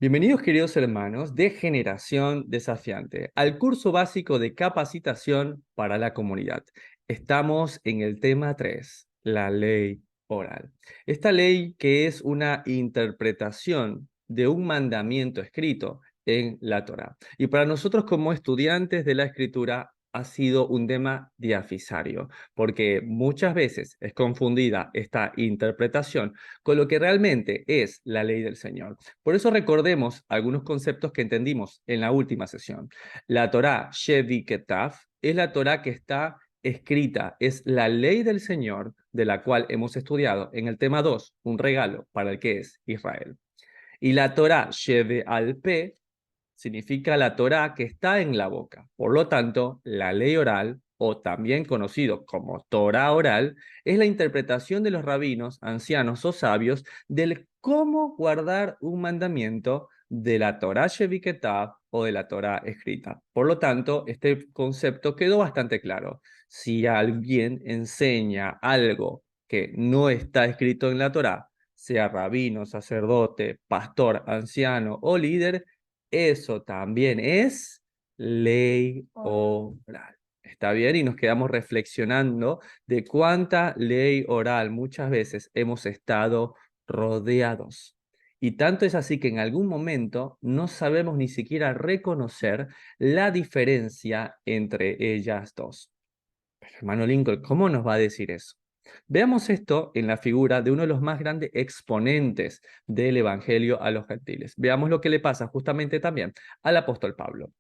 Bienvenidos, queridos hermanos de Generación Desafiante, al curso básico de capacitación para la comunidad. Estamos en el tema 3, la ley oral. Esta ley que es una interpretación de un mandamiento escrito en la Torá. Y para nosotros como estudiantes de la escritura ha sido un tema diafisario, porque muchas veces es confundida esta interpretación con lo que realmente es la ley del Señor. Por eso recordemos algunos conceptos que entendimos en la última sesión. La Torá Shevi Ketaf es la Torá que está escrita, es la ley del Señor de la cual hemos estudiado en el tema 2, un regalo para el que es Israel. Y la Torá Sheve al Pe significa la Torá que está en la boca. Por lo tanto, la ley oral, o también conocido como Torá oral, es la interpretación de los rabinos, ancianos o sabios del cómo guardar un mandamiento de la Torá Sheviketá o de la Torá escrita. Por lo tanto, este concepto quedó bastante claro. Si alguien enseña algo que no está escrito en la Torá, sea rabino, sacerdote, pastor, anciano o líder, eso también es ley oral. ¿Está bien? Y nos quedamos reflexionando de cuánta ley oral muchas veces hemos estado rodeados. Y tanto es así que en algún momento no sabemos ni siquiera reconocer la diferencia entre ellas dos. Pero hermano Lincoln, ¿cómo nos va a decir eso? Veamos esto en la figura de uno de los más grandes exponentes del Evangelio a los gentiles. Veamos lo que le pasa justamente también al apóstol Pablo.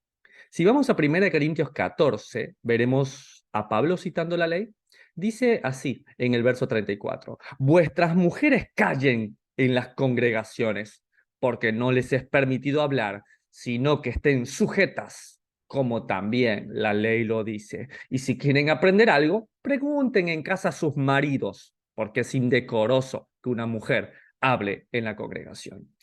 Si vamos a 1 Corintios 14, veremos a Pablo citando la ley. Dice así en el verso 34, vuestras mujeres callen en las congregaciones, porque no les es permitido hablar, sino que estén sujetas, como también la ley lo dice. Y si quieren aprender algo, pregunten en casa a sus maridos, porque es indecoroso que una mujer hable en la congregación.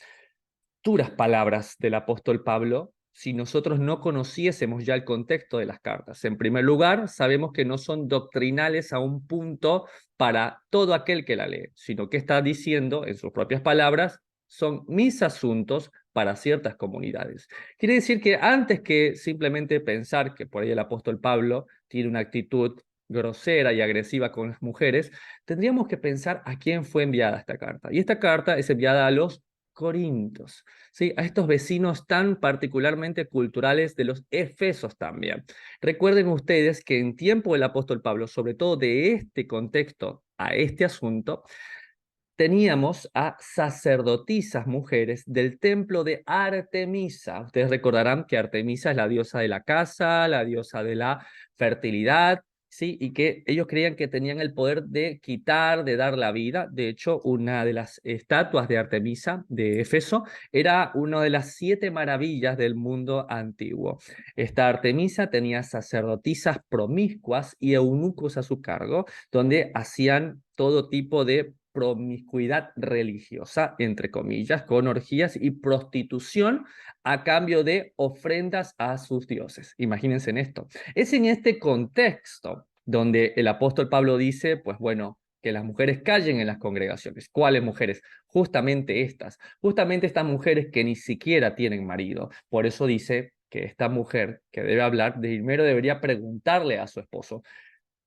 Duras palabras del apóstol Pablo si nosotros no conociésemos ya el contexto de las cartas. En primer lugar, sabemos que no son doctrinales a un punto para todo aquel que la lee, sino que está diciendo, en sus propias palabras, son mis asuntos para ciertas comunidades. Quiere decir que antes que simplemente pensar que por ahí el apóstol Pablo tiene una actitud grosera y agresiva con las mujeres, tendríamos que pensar a quién fue enviada esta carta. Y esta carta es enviada a los Corintios, ¿sí? A estos vecinos tan particularmente culturales de los efesos también. Recuerden ustedes que en tiempo del apóstol Pablo, sobre todo de este contexto a este asunto, teníamos a sacerdotisas mujeres del templo de Artemisa. Ustedes recordarán que Artemisa es la diosa de la casa, la diosa de la fertilidad, ¿sí? Y que ellos creían que tenían el poder de quitar, de dar la vida. De hecho, una de las estatuas de Artemisa de Éfeso era una de las 7 maravillas del mundo antiguo. Esta Artemisa tenía sacerdotisas promiscuas y eunucos a su cargo, donde hacían todo tipo de promiscuidad religiosa, entre comillas, con orgías y prostitución a cambio de ofrendas a sus dioses. Imagínense en esto. Es en este contexto donde el apóstol Pablo dice, pues bueno, que las mujeres callen en las congregaciones. ¿Cuáles mujeres? Justamente estas mujeres que ni siquiera tienen marido. Por eso dice que esta mujer que debe hablar, primero debería preguntarle a su esposo,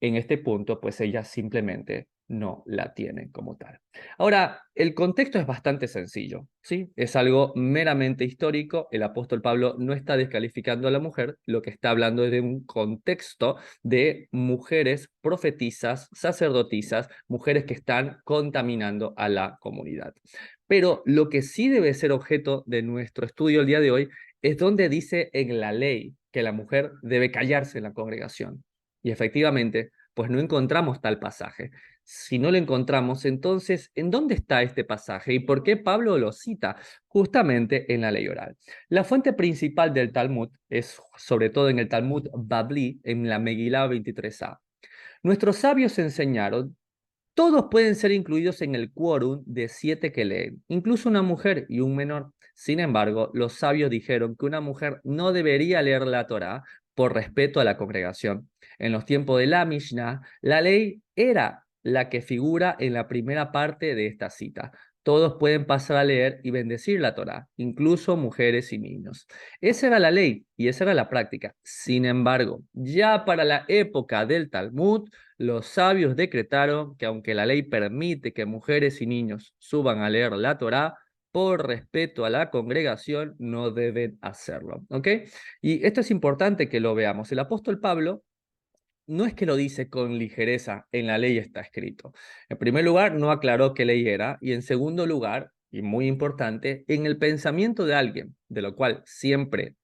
en este punto, pues ellas simplemente no la tienen como tal. Ahora, el contexto es bastante sencillo, ¿sí? Es algo meramente histórico. El apóstol Pablo no está descalificando a la mujer, lo que está hablando es de un contexto de mujeres profetisas, sacerdotisas, mujeres que están contaminando a la comunidad. Pero lo que sí debe ser objeto de nuestro estudio el día de hoy es donde dice en la ley que la mujer debe callarse en la congregación. Y efectivamente, pues no encontramos tal pasaje. Si no lo encontramos, entonces, ¿en dónde está este pasaje? ¿Y por qué Pablo lo cita? Justamente en la ley oral. La fuente principal del Talmud es, sobre todo en el Talmud Babli, en la Megilá 23a. Nuestros sabios enseñaron, todos pueden ser incluidos en el quórum de 7 que leen, incluso una mujer y un menor. Sin embargo, los sabios dijeron que una mujer no debería leer la Torá por respeto a la congregación. En los tiempos de la Mishnah, la ley era la que figura en la primera parte de esta cita. Todos pueden pasar a leer y bendecir la Torá, incluso mujeres y niños. Esa era la ley y esa era la práctica. Sin embargo, ya para la época del Talmud, los sabios decretaron que aunque la ley permite que mujeres y niños suban a leer la Torá, por respeto a la congregación, no deben hacerlo. ¿Ok? Y esto es importante que lo veamos. El apóstol Pablo no es que lo dice con ligereza, en la ley está escrito. En primer lugar, no aclaró qué ley era, y en segundo lugar, y muy importante, en el pensamiento de alguien, de lo cual siempre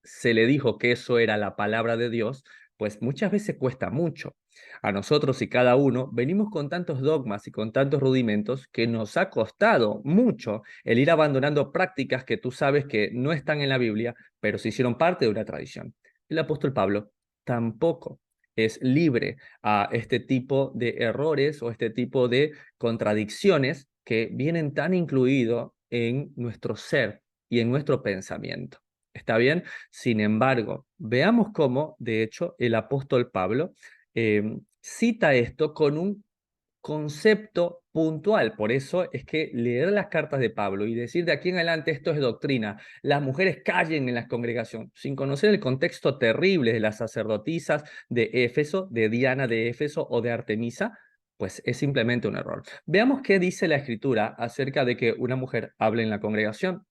se le dijo que eso era la palabra de Dios, pues muchas veces cuesta mucho. A nosotros y cada uno venimos con tantos dogmas y con tantos rudimentos que nos ha costado mucho el ir abandonando prácticas que tú sabes que no están en la Biblia, pero se hicieron parte de una tradición. El apóstol Pablo tampoco es libre a este tipo de errores o este tipo de contradicciones que vienen tan incluidos en nuestro ser y en nuestro pensamiento. ¿Está bien? Sin embargo, veamos cómo, de hecho, el apóstol Pablo cita esto con un concepto puntual. Por eso es que leer las cartas de Pablo y decir de aquí en adelante esto es doctrina, las mujeres callen en la congregación, sin conocer el contexto terrible de las sacerdotisas de Éfeso, de Diana de Éfeso o de Artemisa, pues es simplemente un error. Veamos qué dice la escritura acerca de que una mujer hable en la congregación.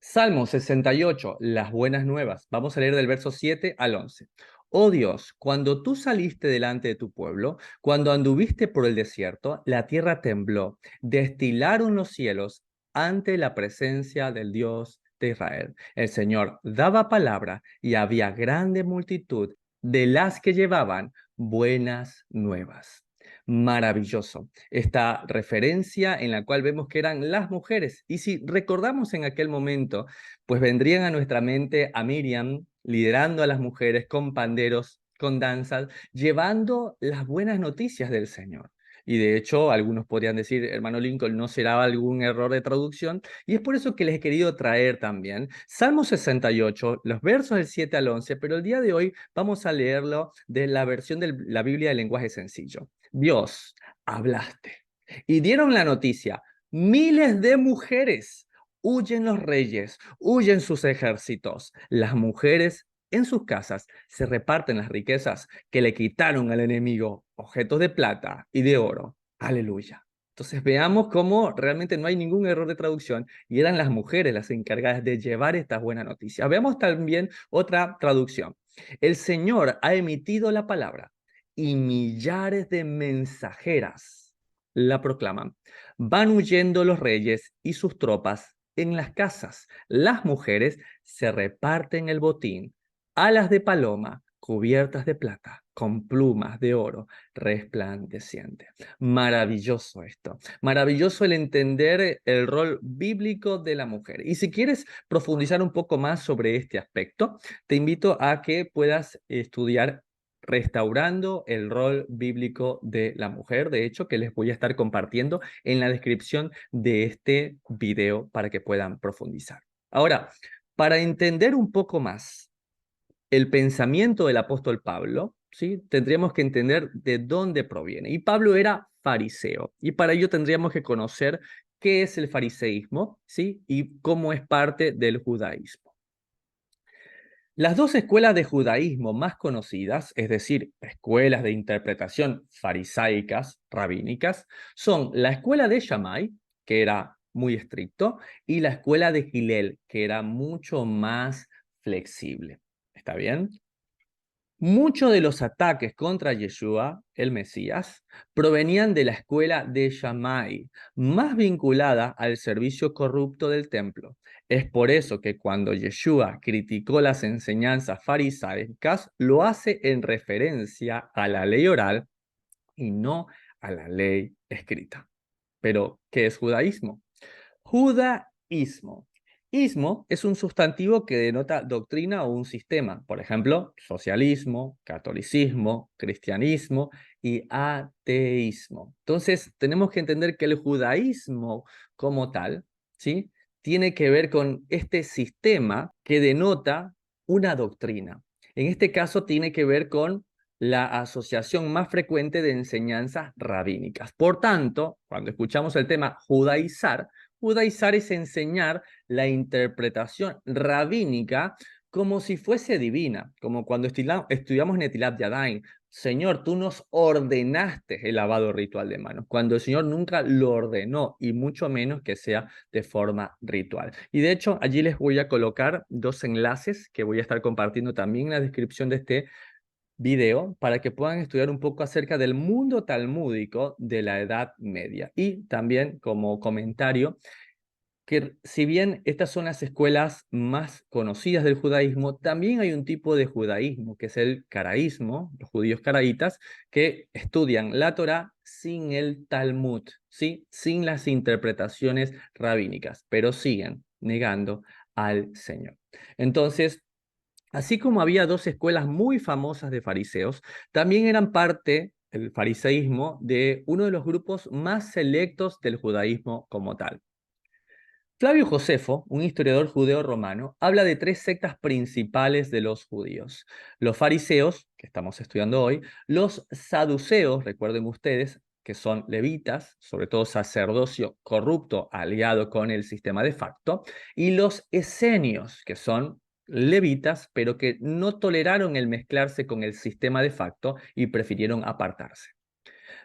Salmo 68, las buenas nuevas. Vamos a leer del verso 7 al 11. Oh Dios, cuando tú saliste delante de tu pueblo, cuando anduviste por el desierto, la tierra tembló, destilaron los cielos ante la presencia del Dios de Israel. El Señor daba palabra y había grande multitud de las que llevaban buenas nuevas. Maravilloso esta referencia en la cual vemos que eran las mujeres. Y si recordamos en aquel momento, pues vendrían a nuestra mente a Miriam liderando a las mujeres con panderos, con danzas, llevando las buenas noticias del Señor. Y de hecho, algunos podrían decir, hermano Lincoln, ¿no será algún error de traducción? Y es por eso que les he querido traer también Salmo 68, los versos del 7 al 11, pero el día de hoy vamos a leerlo de la versión de la Biblia de lenguaje sencillo. Dios, hablaste. Y dieron la noticia, miles de mujeres, huyen los reyes, huyen sus ejércitos. Las mujeres en sus casas se reparten las riquezas que le quitaron al enemigo, objetos de plata y de oro. Aleluya. Entonces veamos cómo realmente no hay ningún error de traducción y eran las mujeres las encargadas de llevar estas buenas noticias. Veamos también otra traducción. El Señor ha emitido la palabra y millares de mensajeras la proclaman. Van huyendo los reyes y sus tropas en las casas. Las mujeres se reparten el botín, alas de paloma cubiertas de plata, con plumas de oro resplandeciente. Maravilloso esto. Maravilloso el entender el rol bíblico de la mujer. Y si quieres profundizar un poco más sobre este aspecto, te invito a que puedas estudiar Restaurando el rol bíblico de la mujer, de hecho, que les voy a estar compartiendo en la descripción de este video para que puedan profundizar. Ahora, para entender un poco más el pensamiento del apóstol Pablo, ¿sí? Tendríamos que entender de dónde proviene. Y Pablo era fariseo, y para ello tendríamos que conocer qué es el fariseísmo, ¿sí? Y cómo es parte del judaísmo. Las dos escuelas de judaísmo más conocidas, es decir, escuelas de interpretación farisaicas, rabínicas, son la escuela de Shammai, que era muy estricto, y la escuela de Hillel, que era mucho más flexible. ¿Está bien? Muchos de los ataques contra Yeshua, el Mesías, provenían de la escuela de Shammai, más vinculada al servicio corrupto del templo. Es por eso que cuando Yeshua criticó las enseñanzas farisaicas, lo hace en referencia a la ley oral y no a la ley escrita. Pero, ¿qué es judaísmo? Judaísmo. Ismo es un sustantivo que denota doctrina o un sistema. Por ejemplo, socialismo, catolicismo, cristianismo y ateísmo. Entonces, tenemos que entender que el judaísmo como tal, ¿sí? Tiene que ver con este sistema que denota una doctrina. En este caso, tiene que ver con la asociación más frecuente de enseñanzas rabínicas. Por tanto, cuando escuchamos el tema judaizar, judaizar es enseñar la interpretación rabínica como si fuese divina, como cuando estudiamos Netilat Yadayim. Señor, tú nos ordenaste el lavado ritual de manos, cuando el Señor nunca lo ordenó, y mucho menos que sea de forma ritual. Y de hecho, allí les voy a colocar dos enlaces que voy a estar compartiendo también en la descripción de este video para que puedan estudiar un poco acerca del mundo talmúdico de la Edad Media. Y también como comentario, que si bien estas son las escuelas más conocidas del judaísmo, también hay un tipo de judaísmo, que es el caraísmo, los judíos caraítas, que estudian la Torá sin el Talmud, ¿sí? Sin las interpretaciones rabínicas, pero siguen negando al Señor. Entonces, así como había dos escuelas muy famosas de fariseos, también eran parte, el fariseísmo, de uno de los grupos más selectos del judaísmo como tal. Flavio Josefo, un historiador judeo romano, habla de tres sectas principales de los judíos: los fariseos, que estamos estudiando hoy; los saduceos, recuerden ustedes, que son levitas, sobre todo sacerdocio corrupto aliado con el sistema de facto; y los esenios, que son levitas, pero que no toleraron el mezclarse con el sistema de facto y prefirieron apartarse.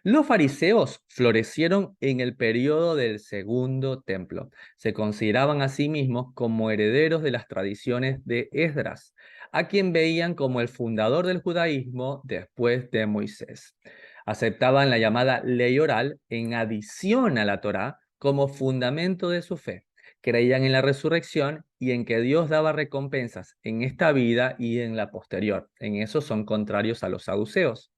Los fariseos florecieron en el periodo del Segundo Templo. Se consideraban a sí mismos como herederos de las tradiciones de Esdras, a quien veían como el fundador del judaísmo después de Moisés. Aceptaban la llamada ley oral en adición a la Torá como fundamento de su fe. Creían en la resurrección y en que Dios daba recompensas en esta vida y en la posterior. En eso son contrarios a los saduceos.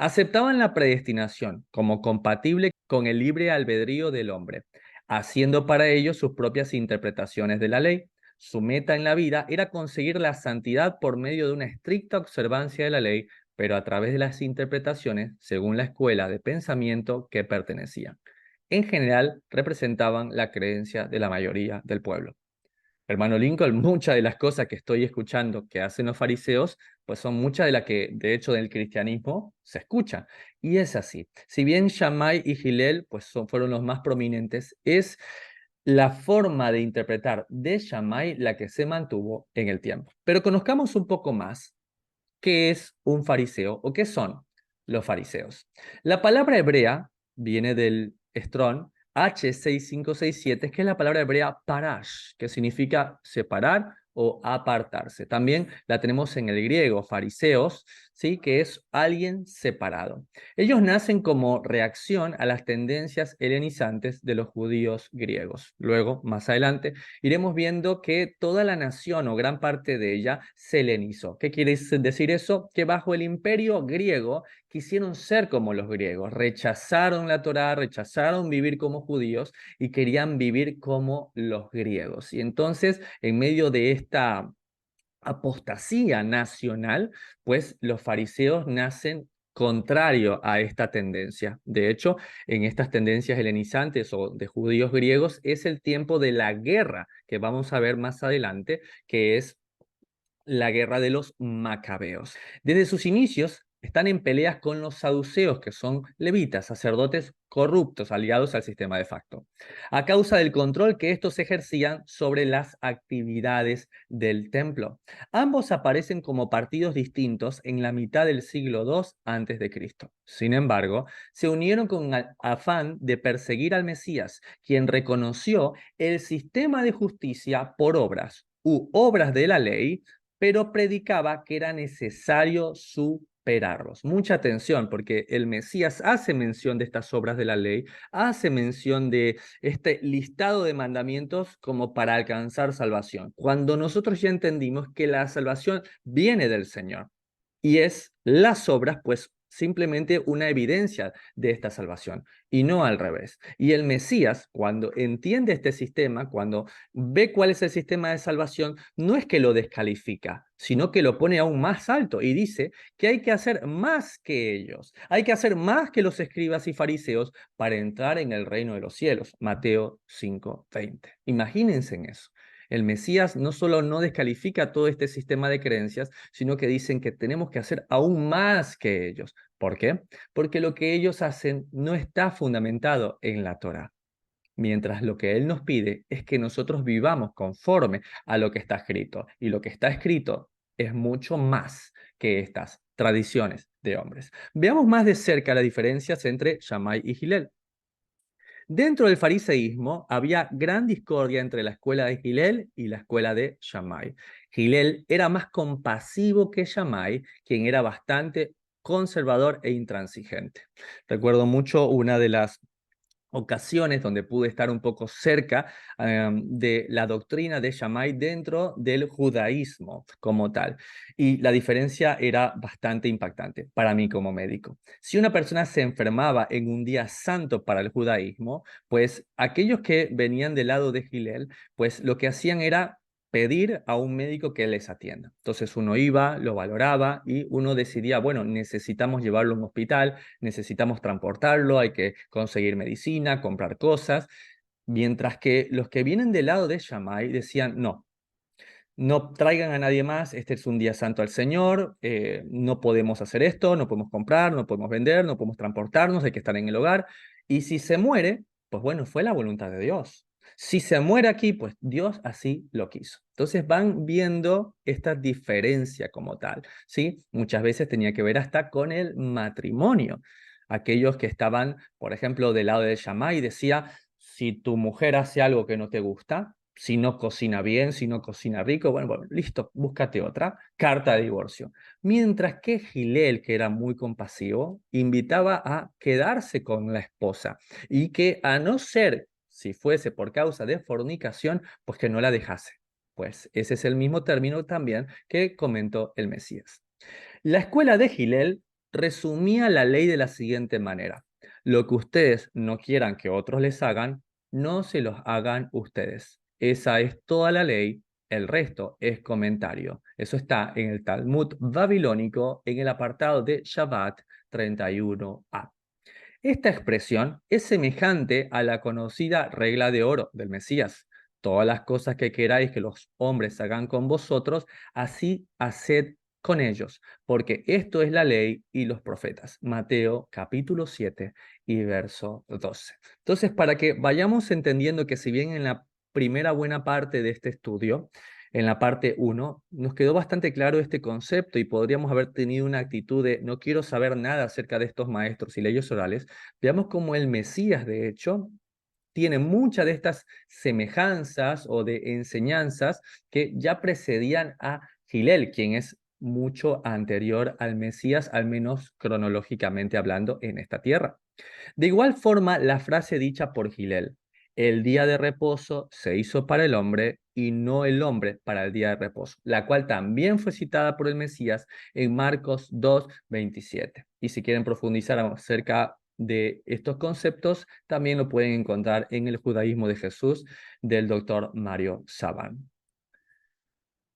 Aceptaban la predestinación como compatible con el libre albedrío del hombre, haciendo para ello sus propias interpretaciones de la ley. Su meta en la vida era conseguir la santidad por medio de una estricta observancia de la ley, pero a través de las interpretaciones según la escuela de pensamiento que pertenecían. En general, representaban la creencia de la mayoría del pueblo. Hermano Lincoln, muchas de las cosas que estoy escuchando que hacen los fariseos, pues son muchas de las que, de hecho, del cristianismo se escucha. Y es así. Si bien Shammai y Hillel, pues fueron los más prominentes, es la forma de interpretar de Shammai la que se mantuvo en el tiempo. Pero conozcamos un poco más qué es un fariseo o qué son los fariseos. La palabra hebrea viene del Strong H6567, que es la palabra hebrea parash, que significa separar o apartarse. También la tenemos en el griego, fariseos, ¿sí? Que es alguien separado. Ellos nacen como reacción a las tendencias helenizantes de los judíos griegos. Luego, más adelante, iremos viendo que toda la nación o gran parte de ella se helenizó. ¿Qué quiere decir eso? Que bajo el imperio griego quisieron ser como los griegos, rechazaron la Torá, rechazaron vivir como judíos y querían vivir como los griegos. Y entonces, en medio de esta apostasía nacional, pues los fariseos nacen contrario a esta tendencia. De hecho, en estas tendencias helenizantes o de judíos griegos es el tiempo de la guerra que vamos a ver más adelante, que es la guerra de los macabeos. Desde sus inicios están en peleas con los saduceos, que son levitas, sacerdotes corruptos aliados al sistema de facto, a causa del control que estos ejercían sobre las actividades del templo. Ambos aparecen como partidos distintos en la mitad del siglo II a.C. Sin embargo, se unieron con afán de perseguir al Mesías, quien reconoció el sistema de justicia por obras u obras de la ley, pero predicaba que era necesario superarlos. Mucha atención, porque el Mesías hace mención de estas obras de la ley, hace mención de este listado de mandamientos como para alcanzar salvación, cuando nosotros ya entendimos que la salvación viene del Señor y es las obras, pues simplemente una evidencia de esta salvación y no al revés. Y el Mesías, cuando entiende este sistema, cuando ve cuál es el sistema de salvación, no es que lo descalifica, sino que lo pone aún más alto y dice que hay que hacer más que ellos, hay que hacer más que los escribas y fariseos para entrar en el reino de los cielos. Mateo 5:20. Imagínense en eso. El Mesías no solo no descalifica todo este sistema de creencias, sino que dicen que tenemos que hacer aún más que ellos. ¿Por qué? Porque lo que ellos hacen no está fundamentado en la Torá. Mientras lo que Él nos pide es que nosotros vivamos conforme a lo que está escrito. Y lo que está escrito es mucho más que estas tradiciones de hombres. Veamos más de cerca las diferencias entre Shammai y Hillel. Dentro del fariseísmo había gran discordia entre la escuela de Hillel y la escuela de Shammai. Hillel era más compasivo que Shammai, quien era bastante conservador e intransigente. Recuerdo mucho una de las ocasiones donde pude estar un poco cerca de la doctrina de Shammai dentro del judaísmo como tal. Y la diferencia era bastante impactante para mí como médico. Si una persona se enfermaba en un día santo para el judaísmo, pues aquellos que venían del lado de Hillel, pues lo que hacían era pedir a un médico que les atienda. Entonces uno iba, lo valoraba y uno decidía, bueno, necesitamos llevarlo a un hospital, necesitamos transportarlo, hay que conseguir medicina, comprar cosas, mientras que los que vienen del lado de Shammai decían, no, no traigan a nadie más, este es un día santo al Señor, no podemos hacer esto, no podemos comprar, no podemos vender, no podemos transportarnos, hay que estar en el hogar, y si se muere, pues bueno, fue la voluntad de Dios. Si se muere aquí, pues Dios así lo quiso. Entonces van viendo esta diferencia como tal, ¿sí? Muchas veces tenía que ver hasta con el matrimonio. Aquellos que estaban, por ejemplo, del lado de Shammai, decía, si tu mujer hace algo que no te gusta, si no cocina bien, si no cocina rico, bueno, listo, búscate otra, carta de divorcio. Mientras que Gilel, que era muy compasivo, invitaba a quedarse con la esposa y que a no ser, si fuese por causa de fornicación, pues que no la dejase. Pues ese es el mismo término también que comentó el Mesías. La escuela de Gilel resumía la ley de la siguiente manera. Lo que ustedes no quieran que otros les hagan, no se los hagan ustedes. Esa es toda la ley, el resto es comentario. Eso está en el Talmud babilónico en el apartado de Shabbat 31a. Esta expresión es semejante a la conocida regla de oro del Mesías. Todas las cosas que queráis que los hombres hagan con vosotros, así haced con ellos, porque esto es la ley y los profetas. Mateo capítulo 7 y verso 12. Entonces, para que vayamos entendiendo que si bien en la primera buena parte de este estudio, en la parte 1, nos quedó bastante claro este concepto y podríamos haber tenido una actitud de no quiero saber nada acerca de estos maestros y leyes orales. Veamos cómo el Mesías, de hecho, tiene muchas de estas semejanzas o de enseñanzas que ya precedían a Gilel, quien es mucho anterior al Mesías, al menos cronológicamente hablando, en esta tierra. De igual forma, la frase dicha por Gilel, el día de reposo se hizo para el hombre y no el hombre para el día de reposo, la cual también fue citada por el Mesías en Marcos 2:27. Y si quieren profundizar acerca de estos conceptos, también lo pueden encontrar en el judaísmo de Jesús del doctor Mario Saban.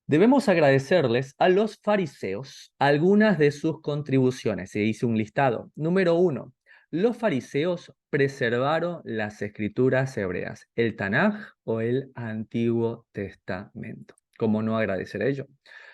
Debemos agradecerles a los fariseos algunas de sus contribuciones. Se hizo un listado. Número 1. Los fariseos preservaron las escrituras hebreas, el Tanaj o el Antiguo Testamento. ¿Cómo no agradecer ello?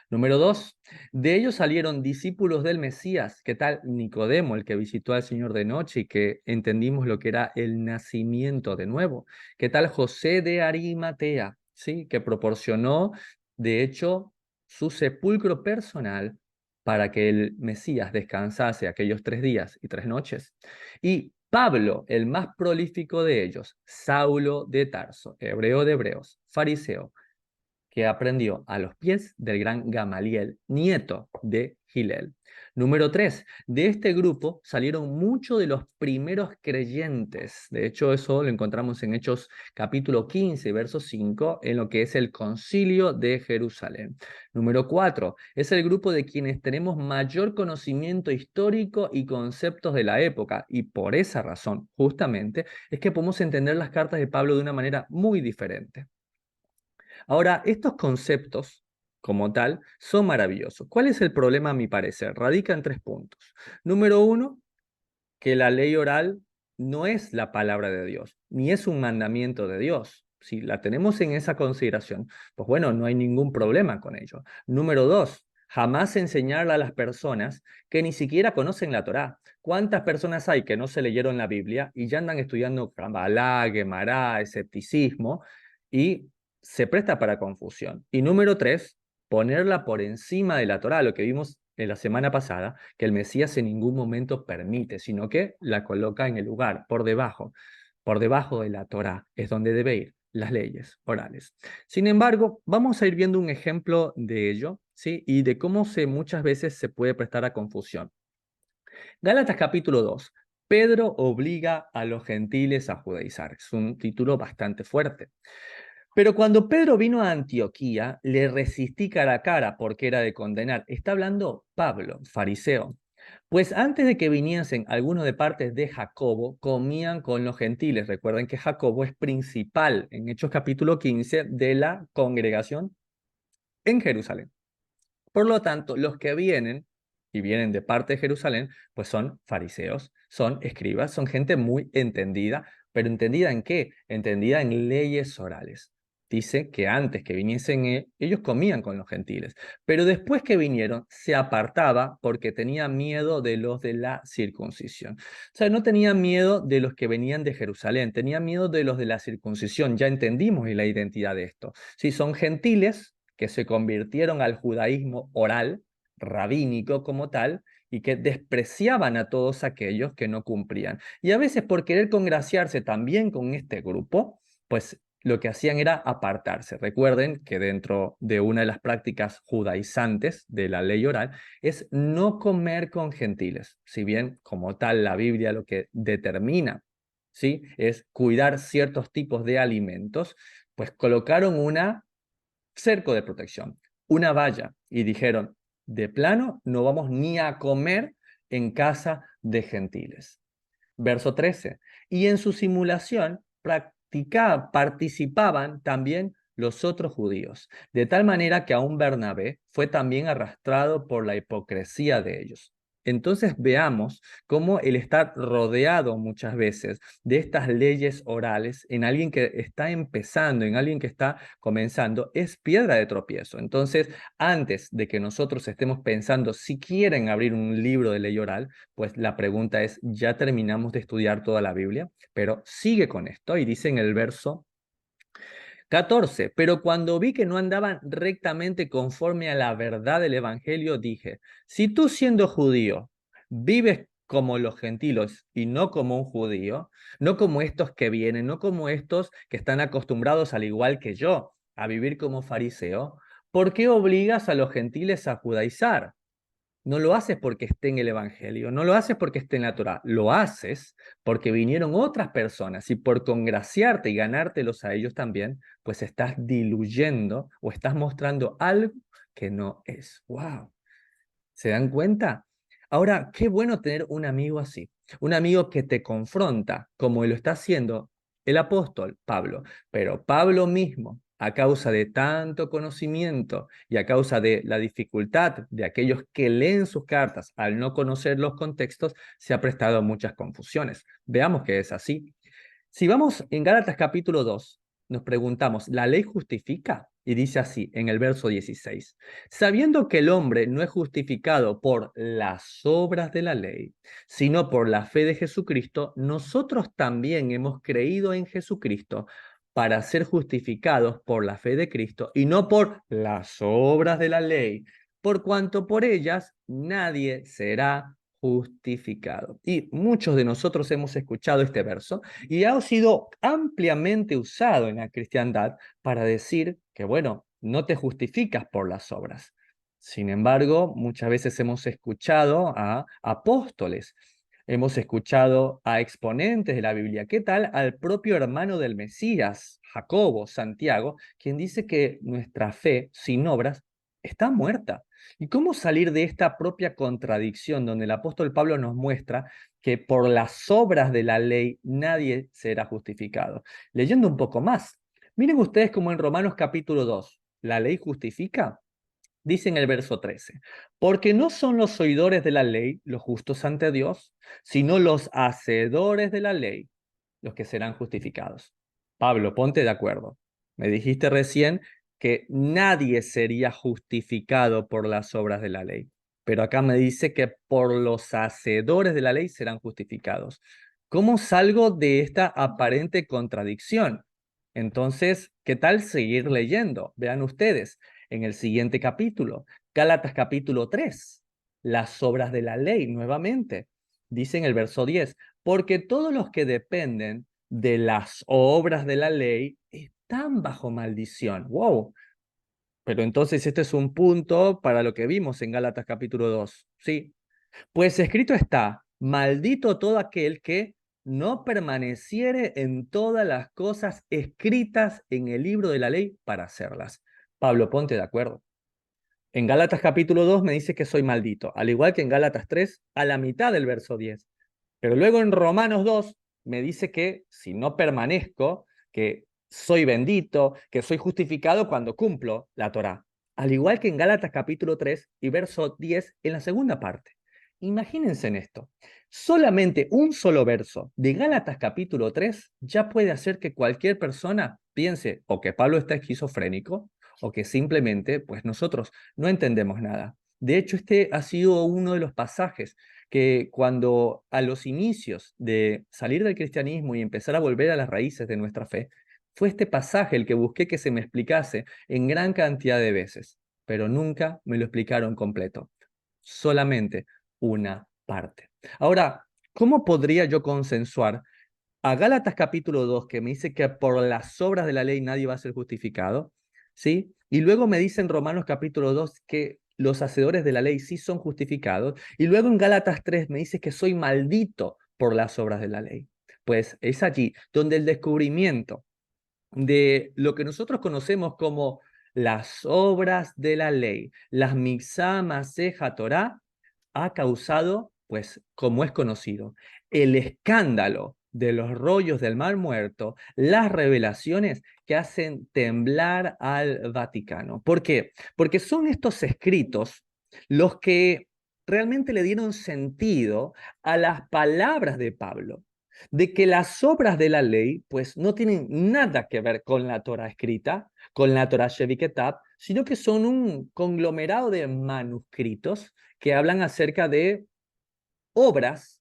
Número 2. De ellos salieron discípulos del Mesías. ¿Qué tal Nicodemo, el que visitó al Señor de noche y que entendimos lo que era el nacimiento de nuevo? ¿Qué tal José de Arimatea? ¿Sí? Que proporcionó de hecho, su sepulcro personal para que el Mesías descansase aquellos 3 días y 3 noches. Y Pablo, el más prolífico de ellos, Saulo de Tarso, hebreo de hebreos, fariseo, que aprendió a los pies del gran Gamaliel, nieto de Gilel. Número 3. De este grupo salieron muchos de los primeros creyentes. De hecho, eso lo encontramos en Hechos capítulo 15, verso 5, en lo que es el concilio de Jerusalén. Número 4. Es el grupo de quienes tenemos mayor conocimiento histórico y conceptos de la época. Y por esa razón, justamente, es que podemos entender las cartas de Pablo de una manera muy diferente. Ahora, estos conceptos, como tal, son maravillosos. ¿Cuál es el problema, a mi parecer? Radica en 3 puntos. Número 1, que la ley oral no es la palabra de Dios, ni es un mandamiento de Dios. Si la tenemos en esa consideración, pues bueno, no hay ningún problema con ello. Número dos, jamás enseñarle a las personas que ni siquiera conocen la Torá. ¿Cuántas personas hay que no se leyeron la Biblia y ya andan estudiando Kabbalah, Gemara, escepticismo y se presta para confusión? Y número tres, ponerla por encima de la Torá, lo que vimos en la semana pasada, que el Mesías en ningún momento permite, sino que la coloca en el lugar, por debajo de la Torá, es donde debe ir las leyes orales. Sin embargo, vamos a ir viendo un ejemplo de ello, ¿sí? Y de cómo muchas veces se puede prestar a confusión. Gálatas capítulo 2. Pedro obliga a los gentiles a judaizar. Es un título bastante fuerte. Pero cuando Pedro vino a Antioquía, le resistí cara a cara porque era de condenar. Está hablando Pablo, fariseo. Pues antes de que viniesen algunos de partes de Jacobo, comían con los gentiles. Recuerden que Jacobo es principal en Hechos capítulo 15 de la congregación en Jerusalén. Por lo tanto, los que vienen, y vienen de parte de Jerusalén, pues son fariseos, son escribas, son gente muy entendida, pero ¿entendida en qué? Entendida en leyes orales. Dice que antes que viniesen ellos comían con los gentiles, pero después que vinieron se apartaba porque tenía miedo de los de la circuncisión. O sea, no tenía miedo de los que venían de Jerusalén, tenía miedo de los de la circuncisión. Ya entendimos la identidad de esto. Si son gentiles, que se convirtieron al judaísmo oral, rabínico como tal, y que despreciaban a todos aquellos que no cumplían. Y a veces por querer congraciarse también con este grupo, pues lo que hacían era apartarse. Recuerden que dentro de una de las prácticas judaizantes de la ley oral es no comer con gentiles. Si bien como tal la Biblia lo que determina, ¿sí?, es cuidar ciertos tipos de alimentos, pues colocaron una cerco de protección, una valla, y dijeron, de plano, no vamos ni a comer en casa de gentiles. Verso 13. Y en su simulación participaban también los otros judíos, de tal manera que aún Bernabé fue también arrastrado por la hipocresía de ellos. Entonces veamos cómo el estar rodeado muchas veces de estas leyes orales en alguien que está empezando, en alguien que está comenzando, es piedra de tropiezo. Entonces, antes de que nosotros estemos pensando si quieren abrir un libro de ley oral, pues la pregunta es, ¿ya terminamos de estudiar toda la Biblia? Pero sigue con esto y dice en el verso 14, pero cuando vi que no andaban rectamente conforme a la verdad del Evangelio, dije, si tú siendo judío vives como los gentiles y no como un judío, no como estos que vienen, no como estos que están acostumbrados al igual que yo a vivir como fariseo, ¿por qué obligas a los gentiles a judaizar? No lo haces porque esté en el Evangelio, no lo haces porque esté en la Torá, lo haces porque vinieron otras personas y por congraciarte y ganártelos a ellos también, pues estás diluyendo o estás mostrando algo que no es. ¡Wow! ¿Se dan cuenta? Ahora, qué bueno tener un amigo así, un amigo que te confronta, como lo está haciendo el apóstol Pablo, pero Pablo mismo, a causa de tanto conocimiento y a causa de la dificultad de aquellos que leen sus cartas al no conocer los contextos, se ha prestado a muchas confusiones. Veamos que es así. Si vamos en Gálatas capítulo 2, nos preguntamos, ¿la ley justifica? Y dice así en el verso 16, sabiendo que el hombre no es justificado por las obras de la ley, sino por la fe de Jesucristo, nosotros también hemos creído en Jesucristo para ser justificados por la fe de Cristo y no por las obras de la ley, por cuanto por ellas nadie será justificado. Y muchos de nosotros hemos escuchado este verso y ha sido ampliamente usado en la cristiandad para decir que, bueno, no te justificas por las obras. Sin embargo, muchas veces hemos escuchado a apóstoles, hemos escuchado a exponentes de la Biblia. ¿Qué tal al propio hermano del Mesías, Jacobo, Santiago, quien dice que nuestra fe sin obras está muerta? ¿Y cómo salir de esta propia contradicción donde el apóstol Pablo nos muestra que por las obras de la ley nadie será justificado? Leyendo un poco más, miren ustedes como en Romanos capítulo 2, ¿la ley justifica? Dice en el verso 13, porque no son los oidores de la ley los justos ante Dios, sino los hacedores de la ley los que serán justificados. Pablo, ponte de acuerdo. Me dijiste recién que nadie sería justificado por las obras de la ley, pero acá me dice que por los hacedores de la ley serán justificados. ¿Cómo salgo de esta aparente contradicción? Entonces, ¿qué tal seguir leyendo? Vean ustedes, en el siguiente capítulo, Gálatas capítulo 3, las obras de la ley, nuevamente. Dice en el verso 10, porque todos los que dependen de las obras de la ley están bajo maldición. ¡Wow! Pero entonces este es un punto para lo que vimos en Gálatas capítulo 2. Sí, pues escrito está, maldito todo aquel que no permaneciere en todas las cosas escritas en el libro de la ley para hacerlas. Pablo, ponte de acuerdo. En Gálatas capítulo 2 me dice que soy maldito, al igual que en Gálatas 3, a la mitad del verso 10. Pero luego en Romanos 2 me dice que si no permanezco, que soy bendito, que soy justificado cuando cumplo la Torá. Al igual que en Gálatas capítulo 3 y verso 10 en la segunda parte. Imagínense en esto. Solamente un solo verso de Gálatas capítulo 3 ya puede hacer que cualquier persona piense o que Pablo está esquizofrénico o que simplemente, pues nosotros no entendemos nada. De hecho, este ha sido uno de los pasajes que cuando a los inicios de salir del cristianismo y empezar a volver a las raíces de nuestra fe, fue este pasaje el que busqué que se me explicase en gran cantidad de veces, pero nunca me lo explicaron completo, solamente una parte. Ahora, ¿cómo podría yo consensuar a Gálatas capítulo 2 que me dice que por las obras de la ley nadie va a ser justificado? ¿Sí? Y luego me dice en Romanos capítulo 2 que los hacedores de la ley sí son justificados. Y luego en Gálatas 3 me dice que soy maldito por las obras de la ley. Pues es allí donde el descubrimiento de lo que nosotros conocemos como las obras de la ley, las Mitzvah, Maseja, Torah, ha causado, pues, como es conocido, el escándalo de los rollos del Mar Muerto, las revelaciones que hacen temblar al Vaticano. ¿Por qué? Porque son estos escritos los que realmente le dieron sentido a las palabras de Pablo, de que las obras de la ley, pues, no tienen nada que ver con la Torah escrita, con la Torah Sheviketab, sino que son un conglomerado de manuscritos que hablan acerca de obras,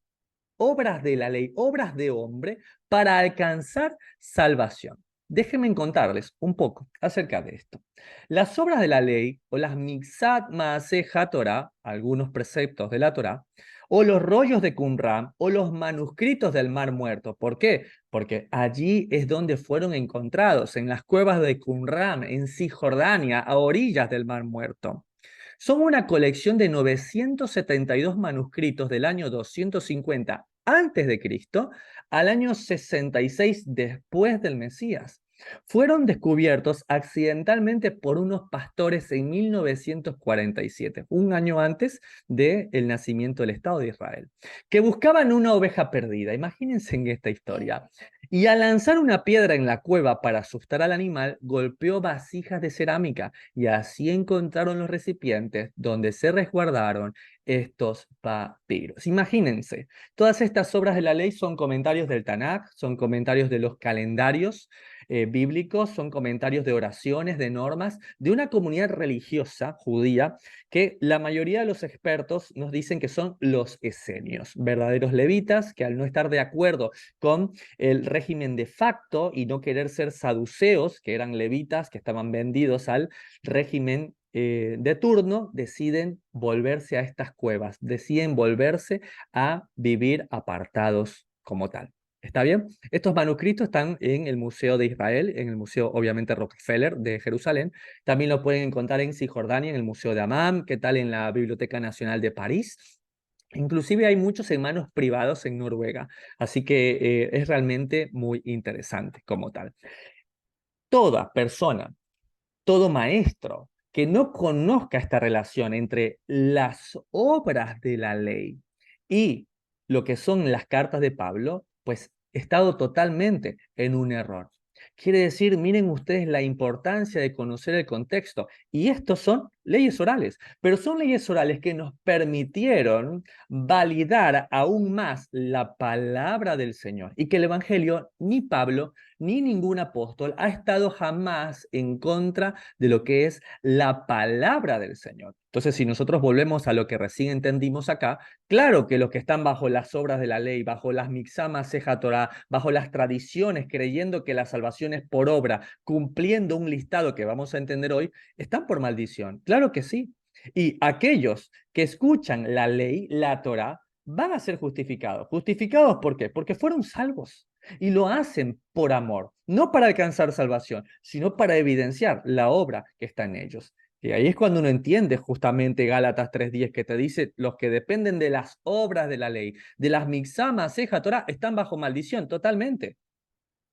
obras de la ley, obras de hombre para alcanzar salvación. Déjenme contarles un poco acerca de esto. Las obras de la ley o las Mitzat Maaseja Torah, algunos preceptos de la Torah, o los rollos de Qumran o los manuscritos del Mar Muerto. ¿Por qué? Porque allí es donde fueron encontrados, en las cuevas de Qumran, en Cisjordania, a orillas del Mar Muerto. Son una colección de 972 manuscritos del año 250 antes de Cristo al año 66 después del Mesías. Fueron descubiertos accidentalmente por unos pastores en 1947, un año antes del nacimiento del Estado de Israel, que buscaban una oveja perdida. Imagínense en esta historia. Y al lanzar una piedra en la cueva para asustar al animal, golpeó vasijas de cerámica y así encontraron los recipientes donde se resguardaron estos papiros. Imagínense, todas estas obras de la ley son comentarios del Tanaj, son comentarios de los calendarios bíblicos, son comentarios de oraciones, de normas, de una comunidad religiosa judía que la mayoría de los expertos nos dicen que son los esenios, verdaderos levitas que al no estar de acuerdo con el régimen de facto y no querer ser saduceos, que eran levitas que estaban vendidos al régimen de turno, deciden volverse a estas cuevas, deciden volverse a vivir apartados como tal. ¿Está bien? Estos manuscritos están en el Museo de Israel, en el Museo, obviamente, Rockefeller de Jerusalén. También lo pueden encontrar en Cisjordania, en el Museo de Amán, ¿qué tal? En la Biblioteca Nacional de París. Inclusive hay muchos en manos privados en Noruega, así que es realmente muy interesante como tal. Toda persona, todo maestro que no conozca esta relación entre las obras de la ley y lo que son las cartas de Pablo, pues ha estado totalmente en un error. Quiere decir, miren ustedes la importancia de conocer el contexto. Y estos son leyes orales, pero son leyes orales que nos permitieron validar aún más la palabra del Señor y que el Evangelio ni Pablo ni ningún apóstol ha estado jamás en contra de lo que es la palabra del Señor. Entonces, si nosotros volvemos a lo que recién entendimos acá, claro que los que están bajo las obras de la ley, bajo las mixamas seja Torah, bajo las tradiciones, creyendo que la salvación es por obra, cumpliendo un listado que vamos a entender hoy, están por maldición. Claro que sí. Y aquellos que escuchan la ley, la Torah, van a ser justificados. ¿Justificados por qué? Porque fueron salvos. Y lo hacen por amor, no para alcanzar salvación, sino para evidenciar la obra que está en ellos. Y ahí es cuando uno entiende justamente Gálatas 3:10 que te dice, los que dependen de las obras de la ley, de las mixamas, seja Torah, están bajo maldición totalmente.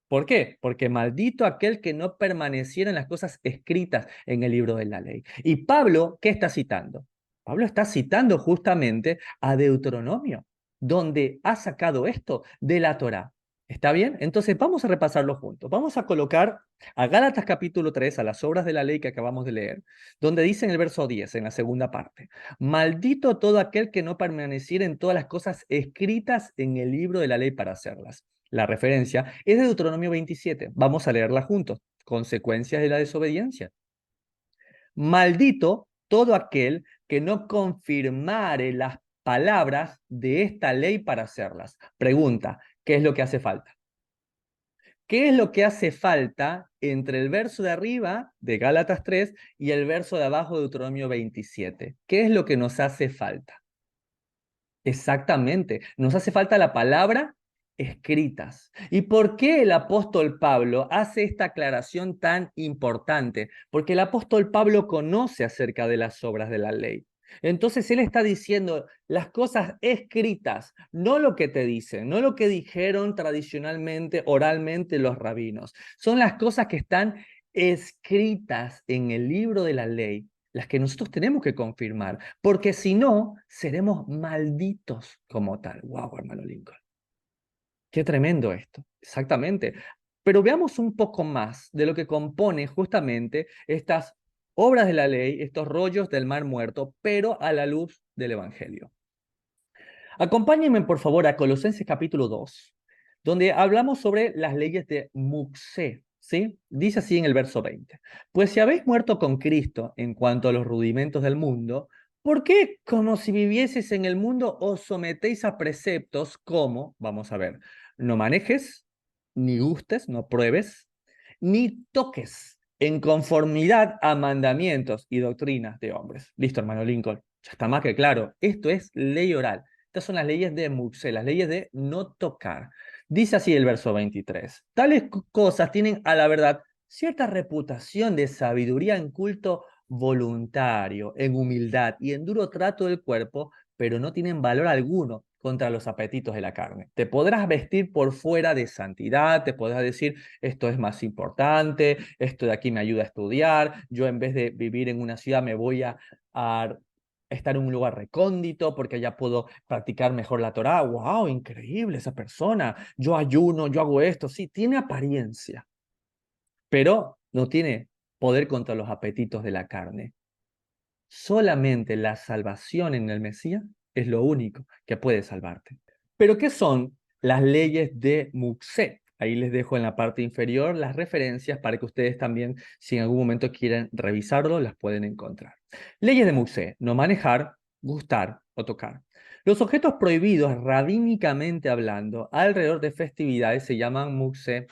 ¿Por qué? Porque maldito aquel que no permaneciera en las cosas escritas en el libro de la ley. Y Pablo, ¿qué está citando? Pablo está citando justamente a Deuteronomio, donde ha sacado esto de la Torá. ¿Está bien? Entonces vamos a repasarlo juntos. Vamos a colocar a Gálatas capítulo 3, a las obras de la ley que acabamos de leer, donde dice en el verso 10, en la segunda parte, maldito todo aquel que no permaneciera en todas las cosas escritas en el libro de la ley para hacerlas. La referencia es de Deuteronomio 27. Vamos a leerla juntos. Consecuencias de la desobediencia. Maldito todo aquel que no confirmare las palabras de esta ley para hacerlas. Pregunta, ¿qué es lo que hace falta? ¿Qué es lo que hace falta entre el verso de arriba de Gálatas 3 y el verso de abajo de Deuteronomio 27? ¿Qué es lo que nos hace falta? Exactamente, nos hace falta la palabra escritas. ¿Y por qué el apóstol Pablo hace esta aclaración tan importante? Porque el apóstol Pablo conoce acerca de las obras de la ley. Entonces él está diciendo las cosas escritas, no lo que te dicen, no lo que dijeron tradicionalmente, oralmente los rabinos. Son las cosas que están escritas en el libro de la ley, las que nosotros tenemos que confirmar, porque si no, seremos malditos como tal. Wow, hermano Lincoln. Qué tremendo esto. Exactamente. Pero veamos un poco más de lo que compone justamente estas obras de la ley, estos rollos del mar muerto, pero a la luz del Evangelio. Acompáñenme, por favor, a Colosenses capítulo 2, donde hablamos sobre las leyes de Muxé, ¿sí? Dice así en el verso 20. Pues si habéis muerto con Cristo en cuanto a los rudimentos del mundo, ¿por qué, como si vivieseis en el mundo, os sometéis a preceptos como, vamos a ver, no manejes, ni gustes, no pruebes, ni toques en conformidad a mandamientos y doctrinas de hombres? Listo, hermano Lincoln. Ya está más que claro. Esto es ley oral. Estas son las leyes de Muxé, las leyes de no tocar. Dice así el verso 23. Tales cosas tienen a la verdad cierta reputación de sabiduría en culto voluntario, en humildad y en duro trato del cuerpo, pero no tienen valor alguno contra los apetitos de la carne. Te podrás vestir por fuera de santidad, te podrás decir, esto es más importante, esto de aquí me ayuda a estudiar, yo en vez de vivir en una ciudad me voy a estar en un lugar recóndito porque allá puedo practicar mejor la Torá. ¡Wow! Increíble esa persona. Yo ayuno, yo hago esto. Sí, tiene apariencia, pero no tiene poder contra los apetitos de la carne. Solamente la salvación en el Mesías es lo único que puede salvarte. Pero ¿qué son las leyes de Muxé? Ahí les dejo en la parte inferior las referencias para que ustedes también, si en algún momento quieren revisarlo, las pueden encontrar. Leyes de Muxé: no manejar, gustar o tocar. Los objetos prohibidos rabínicamente hablando alrededor de festividades se llaman Muxé.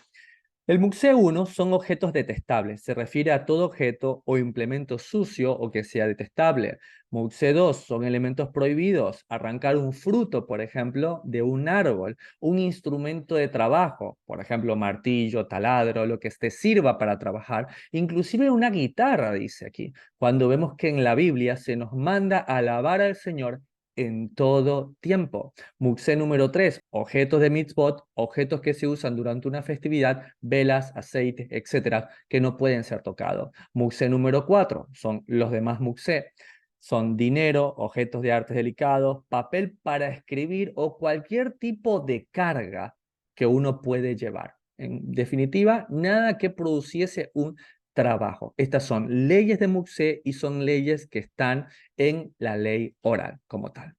El Muxé 1 son objetos detestables, se refiere a todo objeto o implemento sucio o que sea detestable. Muxé 2 son elementos prohibidos, arrancar un fruto, por ejemplo, de un árbol, un instrumento de trabajo, por ejemplo, martillo, taladro, lo que te sirva para trabajar, inclusive una guitarra, dice aquí, cuando vemos que en la Biblia se nos manda a alabar al Señor en todo tiempo. Muxé número 3, objetos de mitzvot, objetos que se usan durante una festividad, velas, aceite, etcétera, que no pueden ser tocados. Muxé número 4 son los demás muxé. Son dinero, objetos de artes delicados, papel para escribir o cualquier tipo de carga que uno puede llevar. En definitiva, nada que produciese un trabajo. Estas son leyes de Muxé y son leyes que están en la ley oral como tal.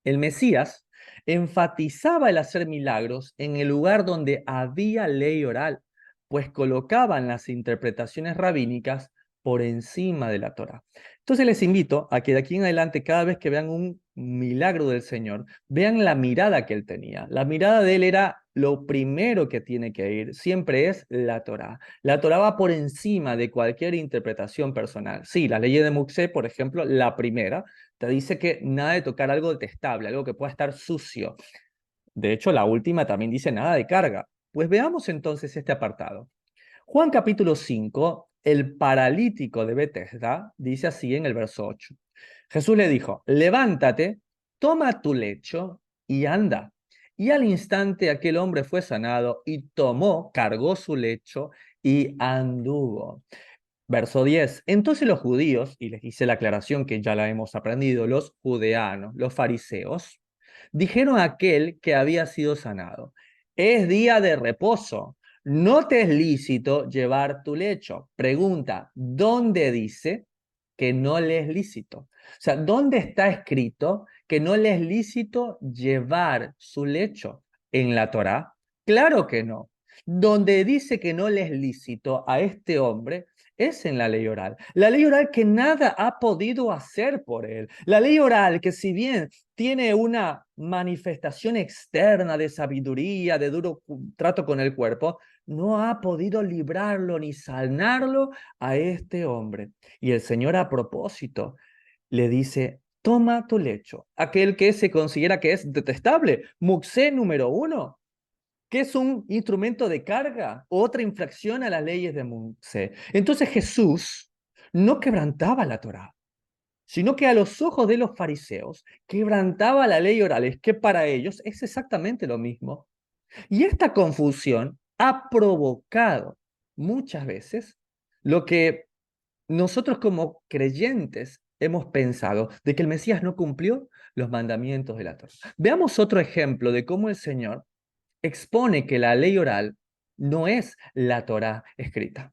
El Mesías enfatizaba el hacer milagros en el lugar donde había ley oral. pues colocaban las interpretaciones rabínicas por encima de la Torá. Entonces les invito a que de aquí en adelante, cada vez que vean un milagro del Señor, vean la mirada que él tenía. La mirada de él era lo primero que tiene que ir, siempre es la Torá. La Torá va por encima de cualquier interpretación personal. Sí, la ley de Muxé, por ejemplo, la primera, te dice que nada de tocar algo detestable, algo que pueda estar sucio. De hecho, la última también dice nada de carga. Pues veamos entonces este apartado. Juan capítulo 5, el paralítico de Betesda, dice así en el verso 8. Jesús le dijo, levántate, toma tu lecho y anda. Y al instante aquel hombre fue sanado y tomó, cargó su lecho y anduvo. Verso 10. Entonces los judíos, y les hice la aclaración que ya la hemos aprendido, los judeanos, los fariseos, dijeron a aquel que había sido sanado, es día de reposo, no te es lícito llevar tu lecho. Pregunta, ¿dónde dice que no le es lícito? O sea, ¿dónde está escrito que no le es lícito llevar su lecho? ¿En la Torá? Claro que no. Donde dice que no le es lícito a este hombre es en la ley oral. La ley oral que nada ha podido hacer por él. La ley oral que si bien tiene una manifestación externa de sabiduría, de duro trato con el cuerpo, no ha podido librarlo ni sanarlo a este hombre. Y el Señor a propósito le dice, toma tu lecho. Aquel que se considera que es detestable, Muxé número 1, que es un instrumento de carga, otra infracción a las leyes de Moisés. Entonces Jesús no quebrantaba la Torá, sino que a los ojos de los fariseos quebrantaba la ley oral, es que para ellos es exactamente lo mismo. Y esta confusión ha provocado muchas veces lo que nosotros como creyentes hemos pensado de que el Mesías no cumplió los mandamientos de la Torá. Veamos otro ejemplo de cómo el Señor expone que la ley oral no es la Torá escrita.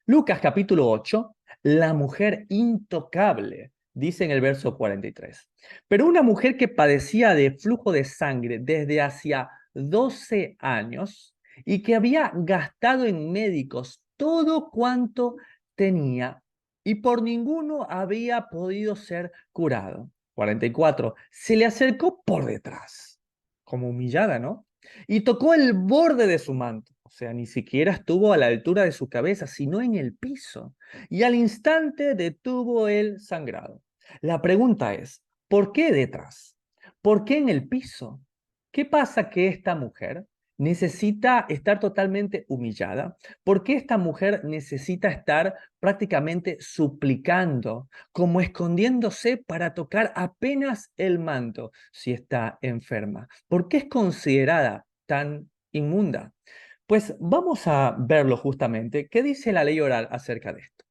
Lucas capítulo 8, la mujer intocable, dice en el verso 43. Pero una mujer que padecía de flujo de sangre desde hacía 12 años y que había gastado en médicos todo cuanto tenía y por ninguno había podido ser curado. 44. Se le acercó por detrás, como humillada, ¿no? Y tocó el borde de su manto. O sea, ni siquiera estuvo a la altura de su cabeza, sino en el piso. Y al instante detuvo el sangrado. La pregunta es, ¿por qué detrás? ¿Por qué en el piso? ¿Qué pasa que esta mujer necesita estar totalmente humillada? ¿Por qué esta mujer necesita estar prácticamente suplicando, como escondiéndose para tocar apenas el manto si está enferma? ¿Por qué es considerada tan inmunda? Pues vamos a verlo justamente. ¿Qué dice la ley oral acerca de esto?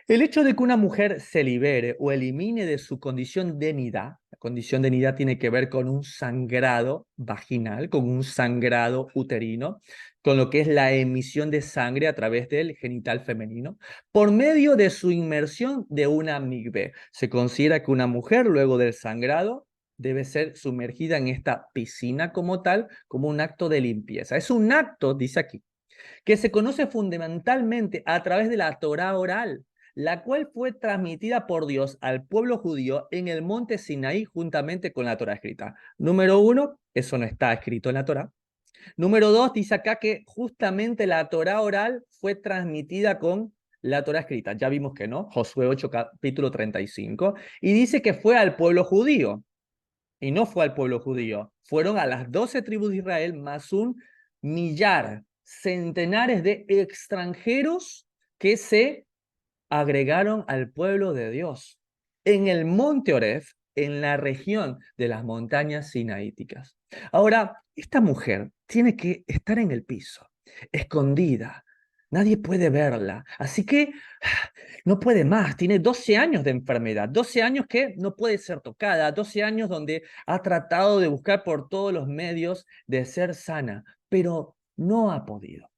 El hecho de que una mujer se libere o elimine de su condición de nidad, la condición de nidad tiene que ver con un sangrado vaginal, con un sangrado uterino, con lo que es la emisión de sangre a través del genital femenino, por medio de su inmersión de una migbe. Se considera que una mujer luego del sangrado debe ser sumergida en esta piscina como tal, como un acto de limpieza. Es un acto, dice aquí, que se conoce fundamentalmente a través de la Torá oral, la cual fue transmitida por Dios al pueblo judío en el monte Sinaí juntamente con la Torá escrita. Número 1, eso no está escrito en la Torá. Número 2, dice acá que justamente la Torá oral fue transmitida con la Torá escrita. Ya vimos que no, Josué 8, capítulo 35. Y dice que fue al pueblo judío. Y no fue al pueblo judío. Fueron a las 12 tribus de Israel más un millar, centenares de extranjeros que se agregaron al pueblo de Dios en el monte Oreb, en la región de las montañas sinaíticas. Ahora, esta mujer tiene que estar en el piso, escondida. Nadie puede verla. Así que no puede más. Tiene 12 años de enfermedad. 12 años que no puede ser tocada. 12 años donde ha tratado de buscar por todos los medios de ser sana, pero no ha podido.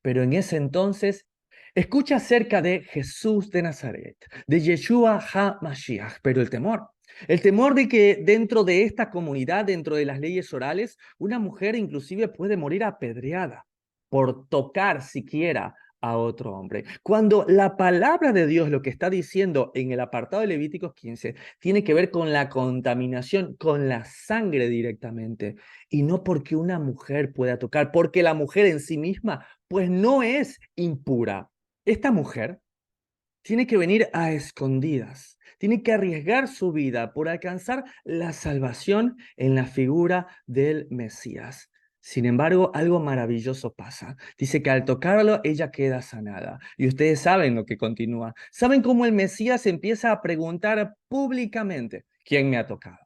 Pero en ese entonces escucha acerca de Jesús de Nazaret, de Yeshua HaMashiach, pero el temor de que dentro de esta comunidad, dentro de las leyes orales, una mujer inclusive puede morir apedreada por tocar siquiera a otro hombre. Cuando la palabra de Dios lo que está diciendo en el apartado de Levíticos 15 tiene que ver con la contaminación, con la sangre directamente, y no porque una mujer pueda tocar, porque la mujer en sí misma pues no es impura. Esta mujer tiene que venir a escondidas, tiene que arriesgar su vida por alcanzar la salvación en la figura del Mesías. Sin embargo, algo maravilloso pasa. Dice que al tocarlo, ella queda sanada. Y ustedes saben lo que continúa. Saben cómo el Mesías empieza a preguntar públicamente, ¿quién me ha tocado?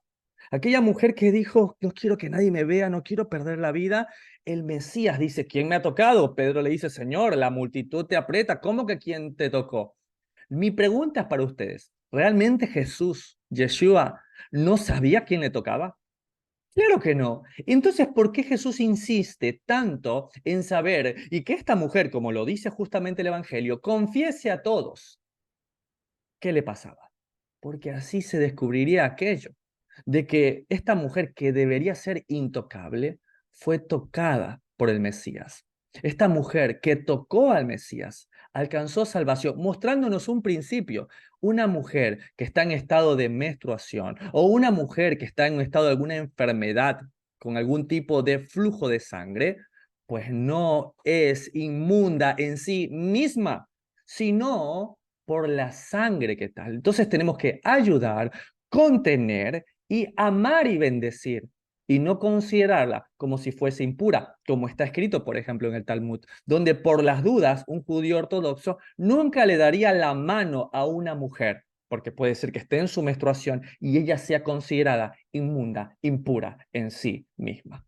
Aquella mujer que dijo, no quiero que nadie me vea, no quiero perder la vida. El Mesías dice, ¿quién me ha tocado? Pedro le dice, Señor, la multitud te aprieta. ¿Cómo que quién te tocó? Mi pregunta es para ustedes. ¿Realmente Jesús, Yeshua, no sabía quién le tocaba? Claro que no. Entonces, ¿por qué Jesús insiste tanto en saber y que esta mujer, como lo dice justamente el Evangelio, confiese a todos qué le pasaba? Porque así se descubriría aquello de que esta mujer que debería ser intocable fue tocada por el Mesías. Esta mujer que tocó al Mesías alcanzó salvación, mostrándonos un principio. Una mujer que está en estado de menstruación o una mujer que está en un estado de alguna enfermedad con algún tipo de flujo de sangre, pues no es inmunda en sí misma, sino por la sangre que tal. Entonces tenemos que ayudar, contener y amar y bendecir, y no considerarla como si fuese impura, como está escrito, por ejemplo, en el Talmud, donde por las dudas un judío ortodoxo nunca le daría la mano a una mujer, porque puede ser que esté en su menstruación y ella sea considerada inmunda, impura en sí misma.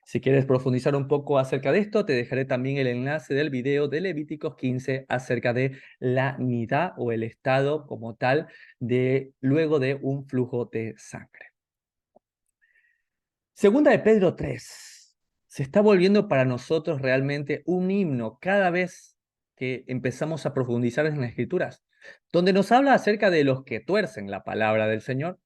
Si quieres profundizar un poco acerca de esto, te dejaré también el enlace del video de Levíticos 15 acerca de la nidá o el estado como tal de luego de un flujo de sangre. Segunda de Pedro 3. Se está volviendo para nosotros realmente un himno cada vez que empezamos a profundizar en las Escrituras, donde nos habla acerca de los que tuercen la palabra del Señor.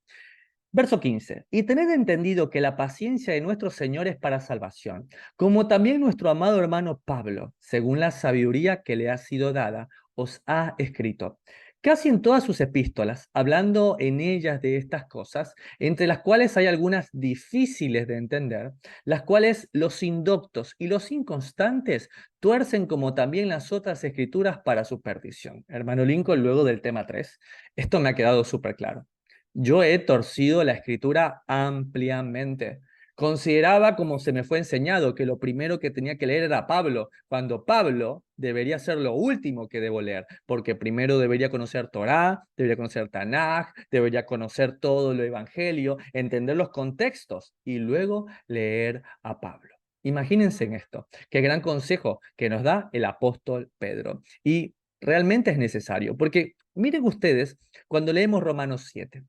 Verso 15. Y tened entendido que la paciencia de nuestro Señor es para salvación, como también nuestro amado hermano Pablo, según la sabiduría que le ha sido dada, os ha escrito. Casi en todas sus epístolas, hablando en ellas de estas cosas, entre las cuales hay algunas difíciles de entender, las cuales los indoctos y los inconstantes tuercen como también las otras escrituras para su perdición. Hermano Lincoln, luego del tema 3, esto me ha quedado súper claro. Yo he torcido la escritura ampliamente. Consideraba, como se me fue enseñado, que lo primero que tenía que leer era Pablo, cuando Pablo debería ser lo último que debo leer, porque primero debería conocer Torá, debería conocer Tanaj, debería conocer todo el Evangelio, entender los contextos y luego leer a Pablo. Imagínense en esto, qué gran consejo que nos da el apóstol Pedro. Y realmente es necesario, porque miren ustedes, cuando leemos Romanos 7,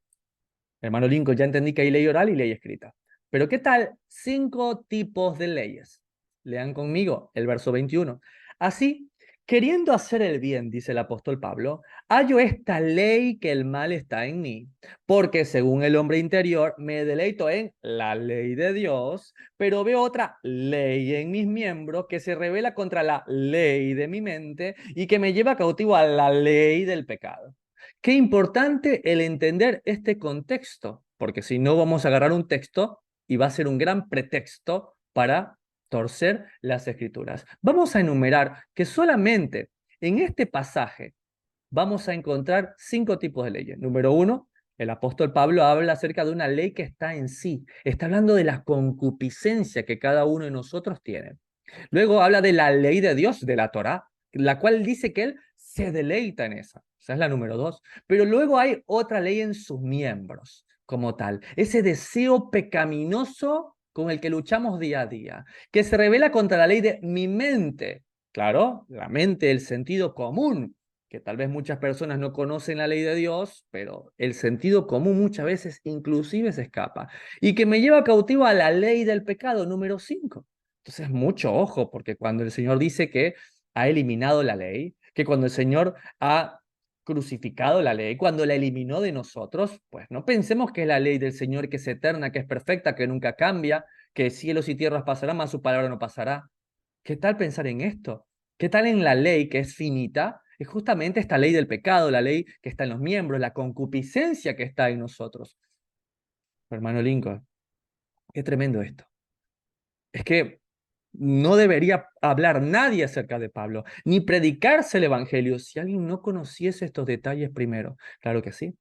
hermano Lincoln, ya entendí que hay ley oral y ley escrita. Pero ¿qué tal 5 tipos de leyes? Lean conmigo el verso 21. Así, queriendo hacer el bien, dice el apóstol Pablo, hallo esta ley que el mal está en mí, porque según el hombre interior me deleito en la ley de Dios, pero veo otra ley en mis miembros que se revela contra la ley de mi mente y que me lleva cautivo a la ley del pecado. Qué importante el entender este contexto, porque si no vamos a agarrar un texto y va a ser un gran pretexto para torcer las escrituras. Vamos a enumerar que solamente en este pasaje vamos a encontrar 5 tipos de leyes. Número 1, el apóstol Pablo habla acerca de una ley que está en sí. Está hablando de la concupiscencia que cada uno de nosotros tiene. Luego habla de la ley de Dios, de la Torá, la cual dice que él se deleita en esa. Esa es la número 2. Pero luego hay otra ley en sus miembros, como tal. Ese deseo pecaminoso con el que luchamos día a día, que se revela contra la ley de mi mente. Claro, la mente, el sentido común, que tal vez muchas personas no conocen la ley de Dios, pero el sentido común muchas veces inclusive se escapa. Y que me lleva cautivo a la ley del pecado, número 5. Entonces, mucho ojo, porque cuando el Señor dice que ha eliminado la ley, que cuando el Señor ha crucificado la ley, cuando la eliminó de nosotros, pues no pensemos que es la ley del Señor que es eterna, que es perfecta, que nunca cambia, que cielos y tierras pasarán, mas su palabra no pasará. ¿Qué tal pensar en esto? ¿Qué tal en la ley que es finita? Es justamente esta ley del pecado, la ley que está en los miembros, la concupiscencia que está en nosotros. Hermano Lincoln, qué tremendo esto. Es que no debería hablar nadie acerca de Pablo, ni predicarse el Evangelio si alguien no conociese estos detalles primero. Claro que sí,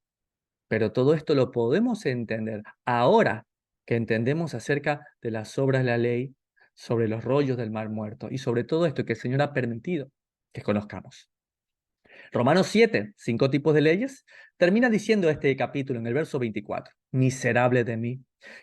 pero todo esto lo podemos entender ahora que entendemos acerca de las obras de la ley, sobre los rollos del mar muerto y sobre todo esto que el Señor ha permitido que conozcamos. Romanos 7, 5 tipos de leyes, termina diciendo este capítulo en el verso 24, miserable de mí,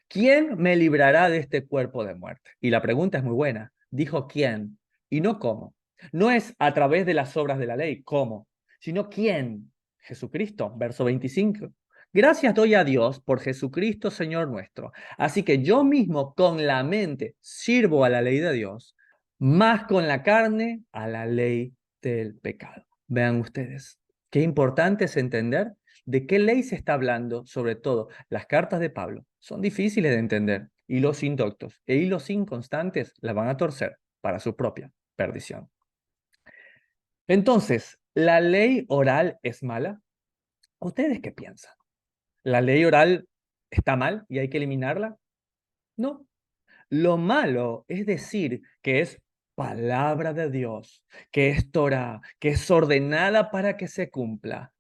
¿quién me librará de este cuerpo de muerte? Y la pregunta es muy buena, dijo quién y no cómo. No es a través de las obras de la ley, cómo, sino quién, Jesucristo, verso 25. Gracias doy a Dios por Jesucristo, Señor nuestro. Así que yo mismo con la mente sirvo a la ley de Dios, más con la carne a la ley del pecado. Vean ustedes, qué importante es entender de qué ley se está hablando, sobre todo las cartas de Pablo. Son difíciles de entender y los indoctos y los inconstantes la van a torcer para su propia perdición. Entonces, ¿la ley oral es mala? ¿Ustedes qué piensan? ¿La ley oral está mal y hay que eliminarla? No. Lo malo es decir que es palabra de Dios, que es Torah, que es ordenada para que se cumpla.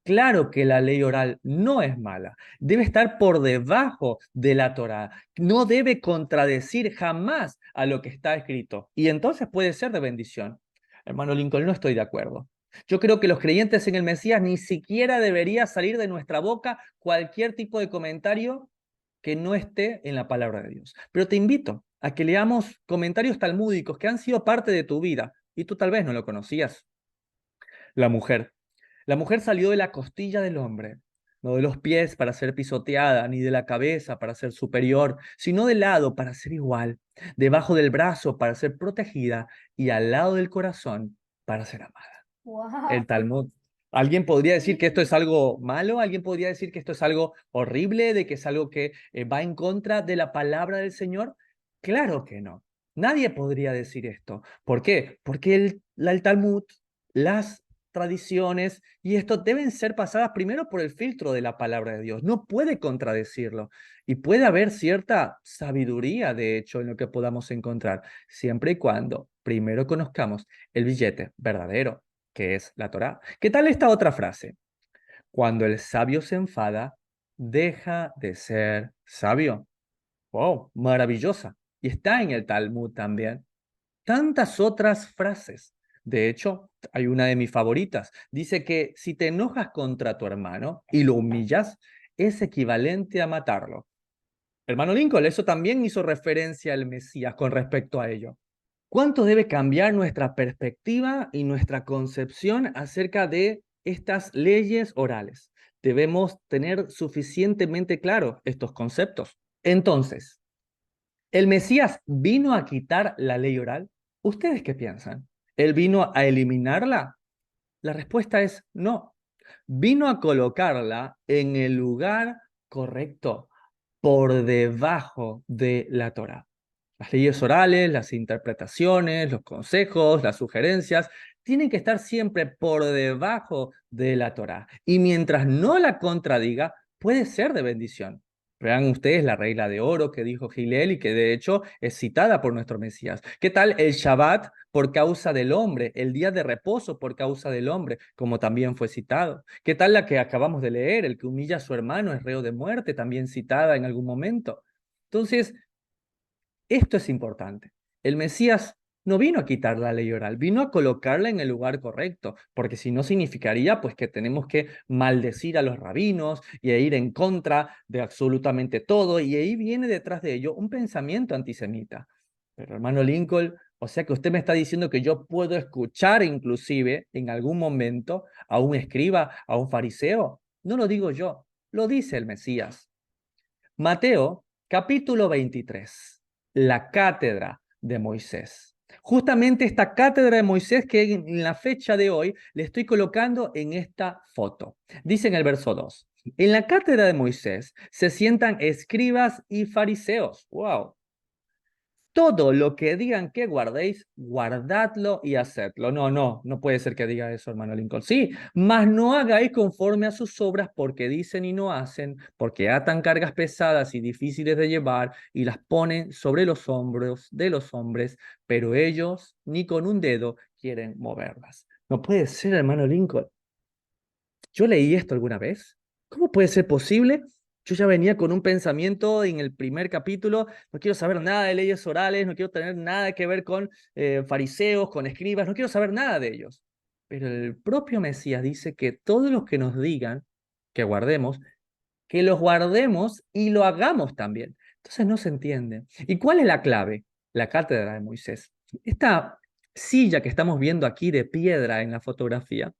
Claro que la ley oral no es mala, debe estar por debajo de la Torá, no debe contradecir jamás a lo que está escrito y entonces puede ser de bendición. Hermano Lincoln, no estoy de acuerdo. Yo creo que los creyentes en el Mesías ni siquiera debería salir de nuestra boca cualquier tipo de comentario que no esté en la palabra de Dios. Pero te invito a que leamos comentarios talmúdicos que han sido parte de tu vida y tú tal vez no lo conocías. La mujer. La mujer salió de la costilla del hombre, no de los pies para ser pisoteada, ni de la cabeza para ser superior, sino del lado para ser igual, debajo del brazo para ser protegida y al lado del corazón para ser amada. El Wow. Talmud. ¿Alguien podría decir que esto es algo malo? ¿Alguien podría decir que esto es algo horrible, de que es algo que va en contra de la palabra del Señor? Claro que no. Nadie podría decir esto. ¿Por qué? Porque el Talmud, las tradiciones y esto deben ser pasadas primero por el filtro de la palabra de Dios. No puede contradecirlo. Y puede haber cierta sabiduría, de hecho, en lo que podamos encontrar, siempre y cuando primero conozcamos el billete verdadero, que es la Torá. ¿Qué tal esta otra frase? Cuando el sabio se enfada, deja de ser sabio. Wow, maravillosa. Y está en el Talmud también. Tantas otras frases. De hecho, hay una de mis favoritas. Dice que si te enojas contra tu hermano y lo humillas, es equivalente a matarlo. Hermano Lincoln, eso también hizo referencia al Mesías con respecto a ello. ¿Cuánto debe cambiar nuestra perspectiva y nuestra concepción acerca de estas leyes orales? Debemos tener suficientemente claros estos conceptos. Entonces, ¿el Mesías vino a quitar la ley oral? ¿Ustedes qué piensan? ¿Él vino a eliminarla? La respuesta es no. Vino a colocarla en el lugar correcto, por debajo de la Torá. Las leyes orales, las interpretaciones, los consejos, las sugerencias, tienen que estar siempre por debajo de la Torá. Y mientras no la contradiga, puede ser de bendición. Vean ustedes la regla de oro que dijo Gilel y que de hecho es citada por nuestro Mesías. ¿Qué tal el Shabbat por causa del hombre, el día de reposo por causa del hombre, como también fue citado? ¿Qué tal la que acabamos de leer, el que humilla a su hermano es reo de muerte, también citada en algún momento? Entonces, esto es importante. El Mesías no vino a quitar la ley oral, vino a colocarla en el lugar correcto, porque si no significaría pues que tenemos que maldecir a los rabinos y ir en contra de absolutamente todo, y ahí viene detrás de ello un pensamiento antisemita. Pero hermano Lincoln, o sea que usted me está diciendo que yo puedo escuchar inclusive en algún momento a un escriba, a un fariseo. No lo digo yo, lo dice el Mesías. Mateo, capítulo 23, la cátedra de Moisés. Justamente esta cátedra de Moisés que en la fecha de hoy le estoy colocando en esta foto. Dice en el verso 2, en la cátedra de Moisés se sientan escribas y fariseos. ¡Wow! todo lo que digan que guardéis, guardadlo y hacedlo. No puede ser que diga eso, hermano Lincoln. Sí, mas no hagáis conforme a sus obras porque dicen y no hacen, porque atan cargas pesadas y difíciles de llevar y las ponen sobre los hombros de los hombres, pero ellos ni con un dedo quieren moverlas. No puede ser, hermano Lincoln. Yo leí esto alguna vez. ¿Cómo puede ser posible? Yo ya venía con un pensamiento en el primer capítulo, no quiero saber nada de leyes orales, no quiero tener nada que ver con fariseos, con escribas, no quiero saber nada de ellos. Pero el propio Mesías dice que todos los que nos digan que los guardemos y lo hagamos también. Entonces no se entiende. ¿Y cuál es la clave? La cátedra de Moisés. Esta silla que estamos viendo aquí de piedra en la fotografía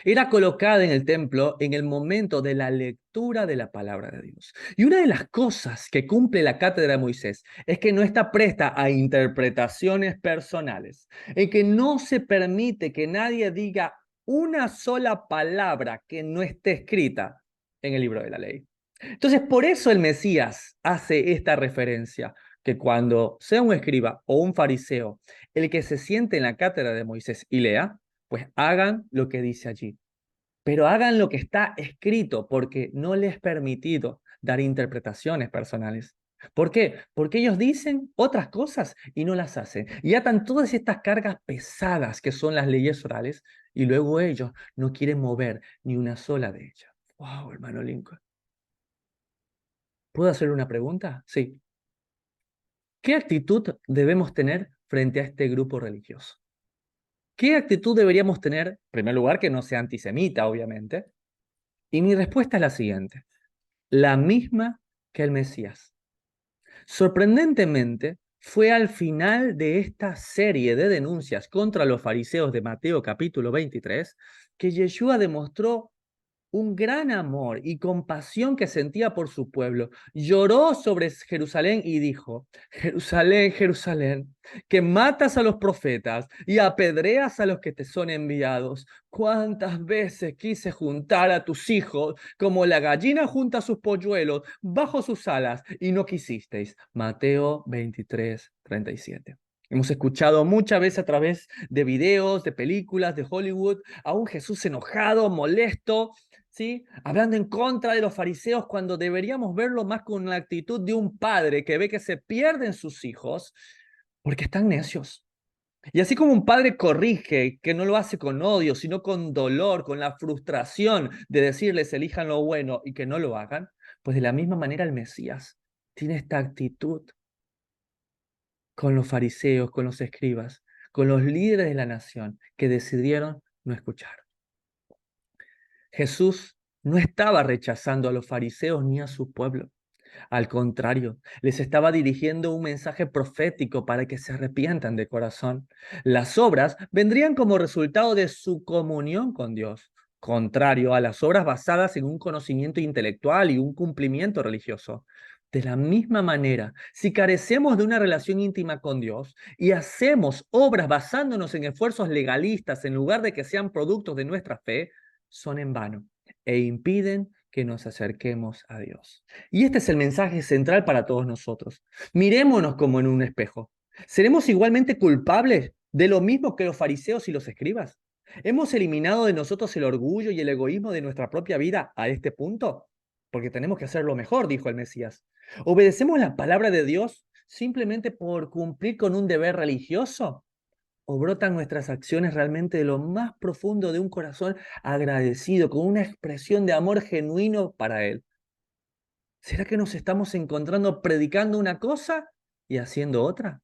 era colocada en el templo en el momento de la lectura de la palabra de Dios. Y una de las cosas que cumple la cátedra de Moisés es que no está presta a interpretaciones personales, en que no se permite que nadie diga una sola palabra que no esté escrita en el libro de la ley. Entonces, por eso el Mesías hace esta referencia, que cuando sea un escriba o un fariseo el que se siente en la cátedra de Moisés y lea, pues hagan lo que dice allí. Pero hagan lo que está escrito porque no les es permitido dar interpretaciones personales. ¿Por qué? Porque ellos dicen otras cosas y no las hacen. Y atan todas estas cargas pesadas que son las leyes orales y luego ellos no quieren mover ni una sola de ellas. Wow, hermano Lincoln. ¿Puedo hacer una pregunta? Sí. ¿Qué actitud debemos tener frente a este grupo religioso? ¿Qué actitud deberíamos tener? En primer lugar, que no sea antisemita, obviamente. Y mi respuesta es la siguiente: la misma que el Mesías. Sorprendentemente, fue al final de esta serie de denuncias contra los fariseos de Mateo capítulo 23 que Yeshua demostró un gran amor y compasión que sentía por su pueblo. Lloró sobre Jerusalén y dijo: Jerusalén, Jerusalén, que matas a los profetas y apedreas a los que te son enviados. ¿Cuántas veces quise juntar a tus hijos como la gallina junta sus polluelos bajo sus alas y no quisisteis? Mateo 23:37. Hemos escuchado muchas veces a través de videos, de películas, de Hollywood, a un Jesús enojado, molesto, ¿sí? Hablando en contra de los fariseos cuando deberíamos verlo más con la actitud de un padre que ve que se pierden sus hijos porque están necios. Y así como un padre corrige, que no lo hace con odio, sino con dolor, con la frustración de decirles elijan lo bueno y que no lo hagan, pues de la misma manera el Mesías tiene esta actitud con los fariseos, con los escribas, con los líderes de la nación que decidieron no escuchar. Jesús no estaba rechazando a los fariseos ni a su pueblo. Al contrario, les estaba dirigiendo un mensaje profético para que se arrepientan de corazón. Las obras vendrían como resultado de su comunión con Dios, contrario a las obras basadas en un conocimiento intelectual y un cumplimiento religioso. De la misma manera, si carecemos de una relación íntima con Dios y hacemos obras basándonos en esfuerzos legalistas en lugar de que sean productos de nuestra fe, son en vano e impiden que nos acerquemos a Dios. Y este es el mensaje central para todos nosotros. Mirémonos como en un espejo. ¿Seremos igualmente culpables de lo mismo que los fariseos y los escribas? ¿Hemos eliminado de nosotros el orgullo y el egoísmo de nuestra propia vida a este punto? Porque tenemos que hacerlo mejor, dijo el Mesías. ¿Obedecemos la palabra de Dios simplemente por cumplir con un deber religioso? ¿O brotan nuestras acciones realmente de lo más profundo de un corazón agradecido, con una expresión de amor genuino para Él? ¿Será que nos estamos encontrando predicando una cosa y haciendo otra?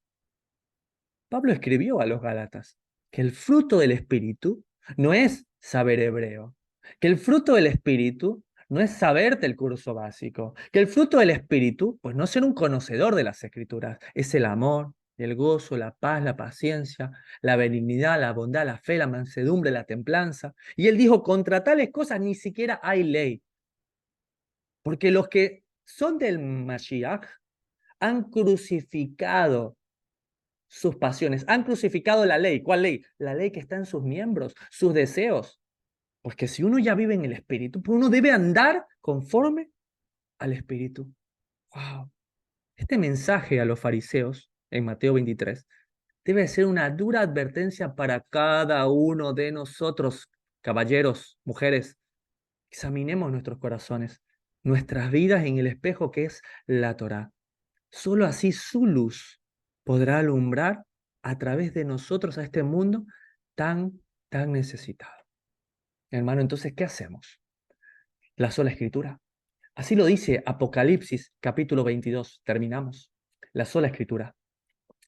Pablo escribió a los Gálatas que el fruto del Espíritu no es saber hebreo, que el fruto del Espíritu no es saberte el curso básico, que el fruto del Espíritu, pues no ser un conocedor de las Escrituras, es el amor, el gozo, la paz, la paciencia, la benignidad, la bondad, la fe, la mansedumbre, la templanza. Y él dijo: contra tales cosas ni siquiera hay ley, porque los que son del Mashiach han crucificado sus pasiones, han crucificado la ley. ¿Cuál ley? La ley que está en sus miembros, sus deseos. Porque si uno ya vive en el Espíritu, pues uno debe andar conforme al Espíritu. Wow. Este mensaje a los fariseos en Mateo 23, debe ser una dura advertencia para cada uno de nosotros, caballeros, mujeres. Examinemos nuestros corazones, nuestras vidas en el espejo que es la Torá. Solo así su luz podrá alumbrar a través de nosotros a este mundo tan necesitado. Hermano, entonces, ¿qué hacemos? La sola escritura. Así lo dice Apocalipsis capítulo 22. Terminamos. La sola escritura.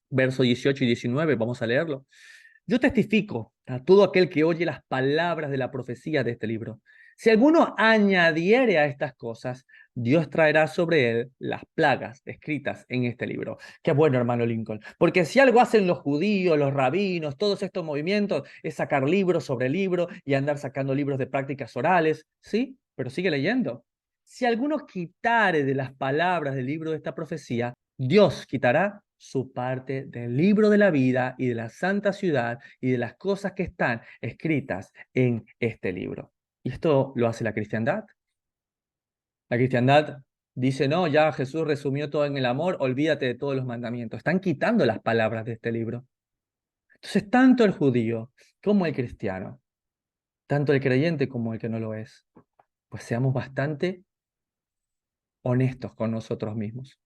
Verso 18 y 19, vamos a leerlo. Yo testifico a todo aquel que oye las palabras de la profecía de este libro. Si alguno añadiere a estas cosas, Dios traerá sobre él las plagas escritas en este libro. Qué bueno, hermano Lincoln. Porque si algo hacen los judíos, los rabinos, todos estos movimientos, es sacar libro sobre libro y andar sacando libros de prácticas orales. Sí, pero sigue leyendo. Si alguno quitare de las palabras del libro de esta profecía, Dios quitará su parte del libro de la vida y de la santa ciudad y de las cosas que están escritas en este libro. Y esto lo hace la cristiandad. La cristiandad dice, no, ya Jesús resumió todo en el amor, olvídate de todos los mandamientos. Están quitando las palabras de este libro. Entonces, tanto el judío como el cristiano, tanto el creyente como el que no lo es, pues seamos bastante honestos con nosotros mismos.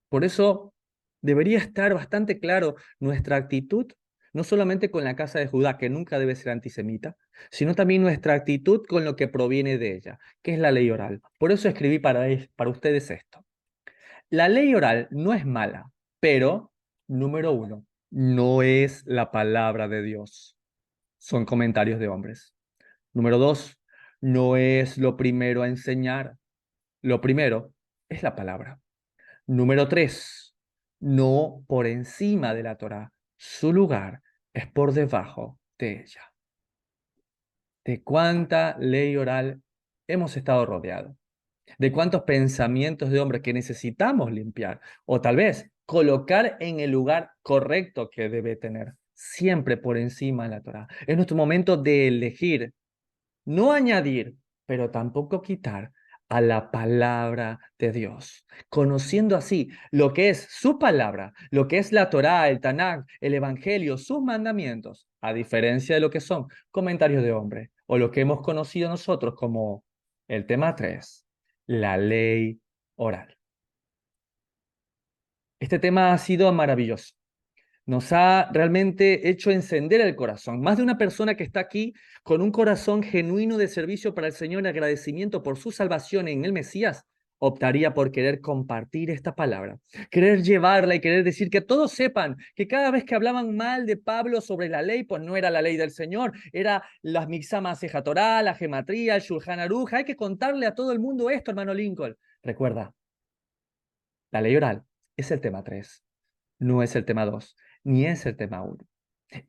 Por eso debería estar bastante claro nuestra actitud, no solamente con la casa de Judá, que nunca debe ser antisemita, sino también nuestra actitud con lo que proviene de ella, que es la ley oral. Por eso escribí para ustedes esto. La ley oral no es mala, pero, número uno, no es la palabra de Dios. Son comentarios de hombres. Número dos, no es lo primero a enseñar. Lo primero es la palabra. Número 3, no por encima de la Torá. Su lugar es por debajo de ella. ¿De cuánta ley oral hemos estado rodeados? ¿De cuántos pensamientos de hombre que necesitamos limpiar? O tal vez colocar en el lugar correcto que debe tener, siempre por encima de la Torá. Es nuestro momento de elegir, no añadir, pero tampoco quitar a la palabra de Dios, conociendo así lo que es su palabra, lo que es la Torá, el Tanakh, el Evangelio, sus mandamientos, a diferencia de lo que son comentarios de hombre o lo que hemos conocido nosotros como el tema 3, la ley oral. Este tema ha sido maravilloso. Nos ha realmente hecho encender el corazón. Más de una persona que está aquí con un corazón genuino de servicio para el Señor y agradecimiento por su salvación en el Mesías, optaría por querer compartir esta palabra, querer llevarla y querer decir que todos sepan que cada vez que hablaban mal de Pablo sobre la ley, pues no era la ley del Señor, era las Mixama Seja Torá, la gematría, el Shulchan Aruch. Hay que contarle a todo el mundo esto, hermano Lincoln. Recuerda, la ley oral es el tema 3. No es el tema 2, ni es el tema 1.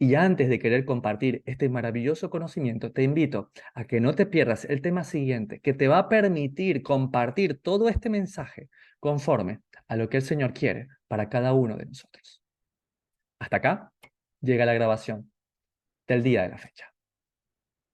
Y antes de querer compartir este maravilloso conocimiento, te invito a que no te pierdas el tema siguiente, que te va a permitir compartir todo este mensaje conforme a lo que el Señor quiere para cada uno de nosotros. Hasta acá llega la grabación del día de la fecha.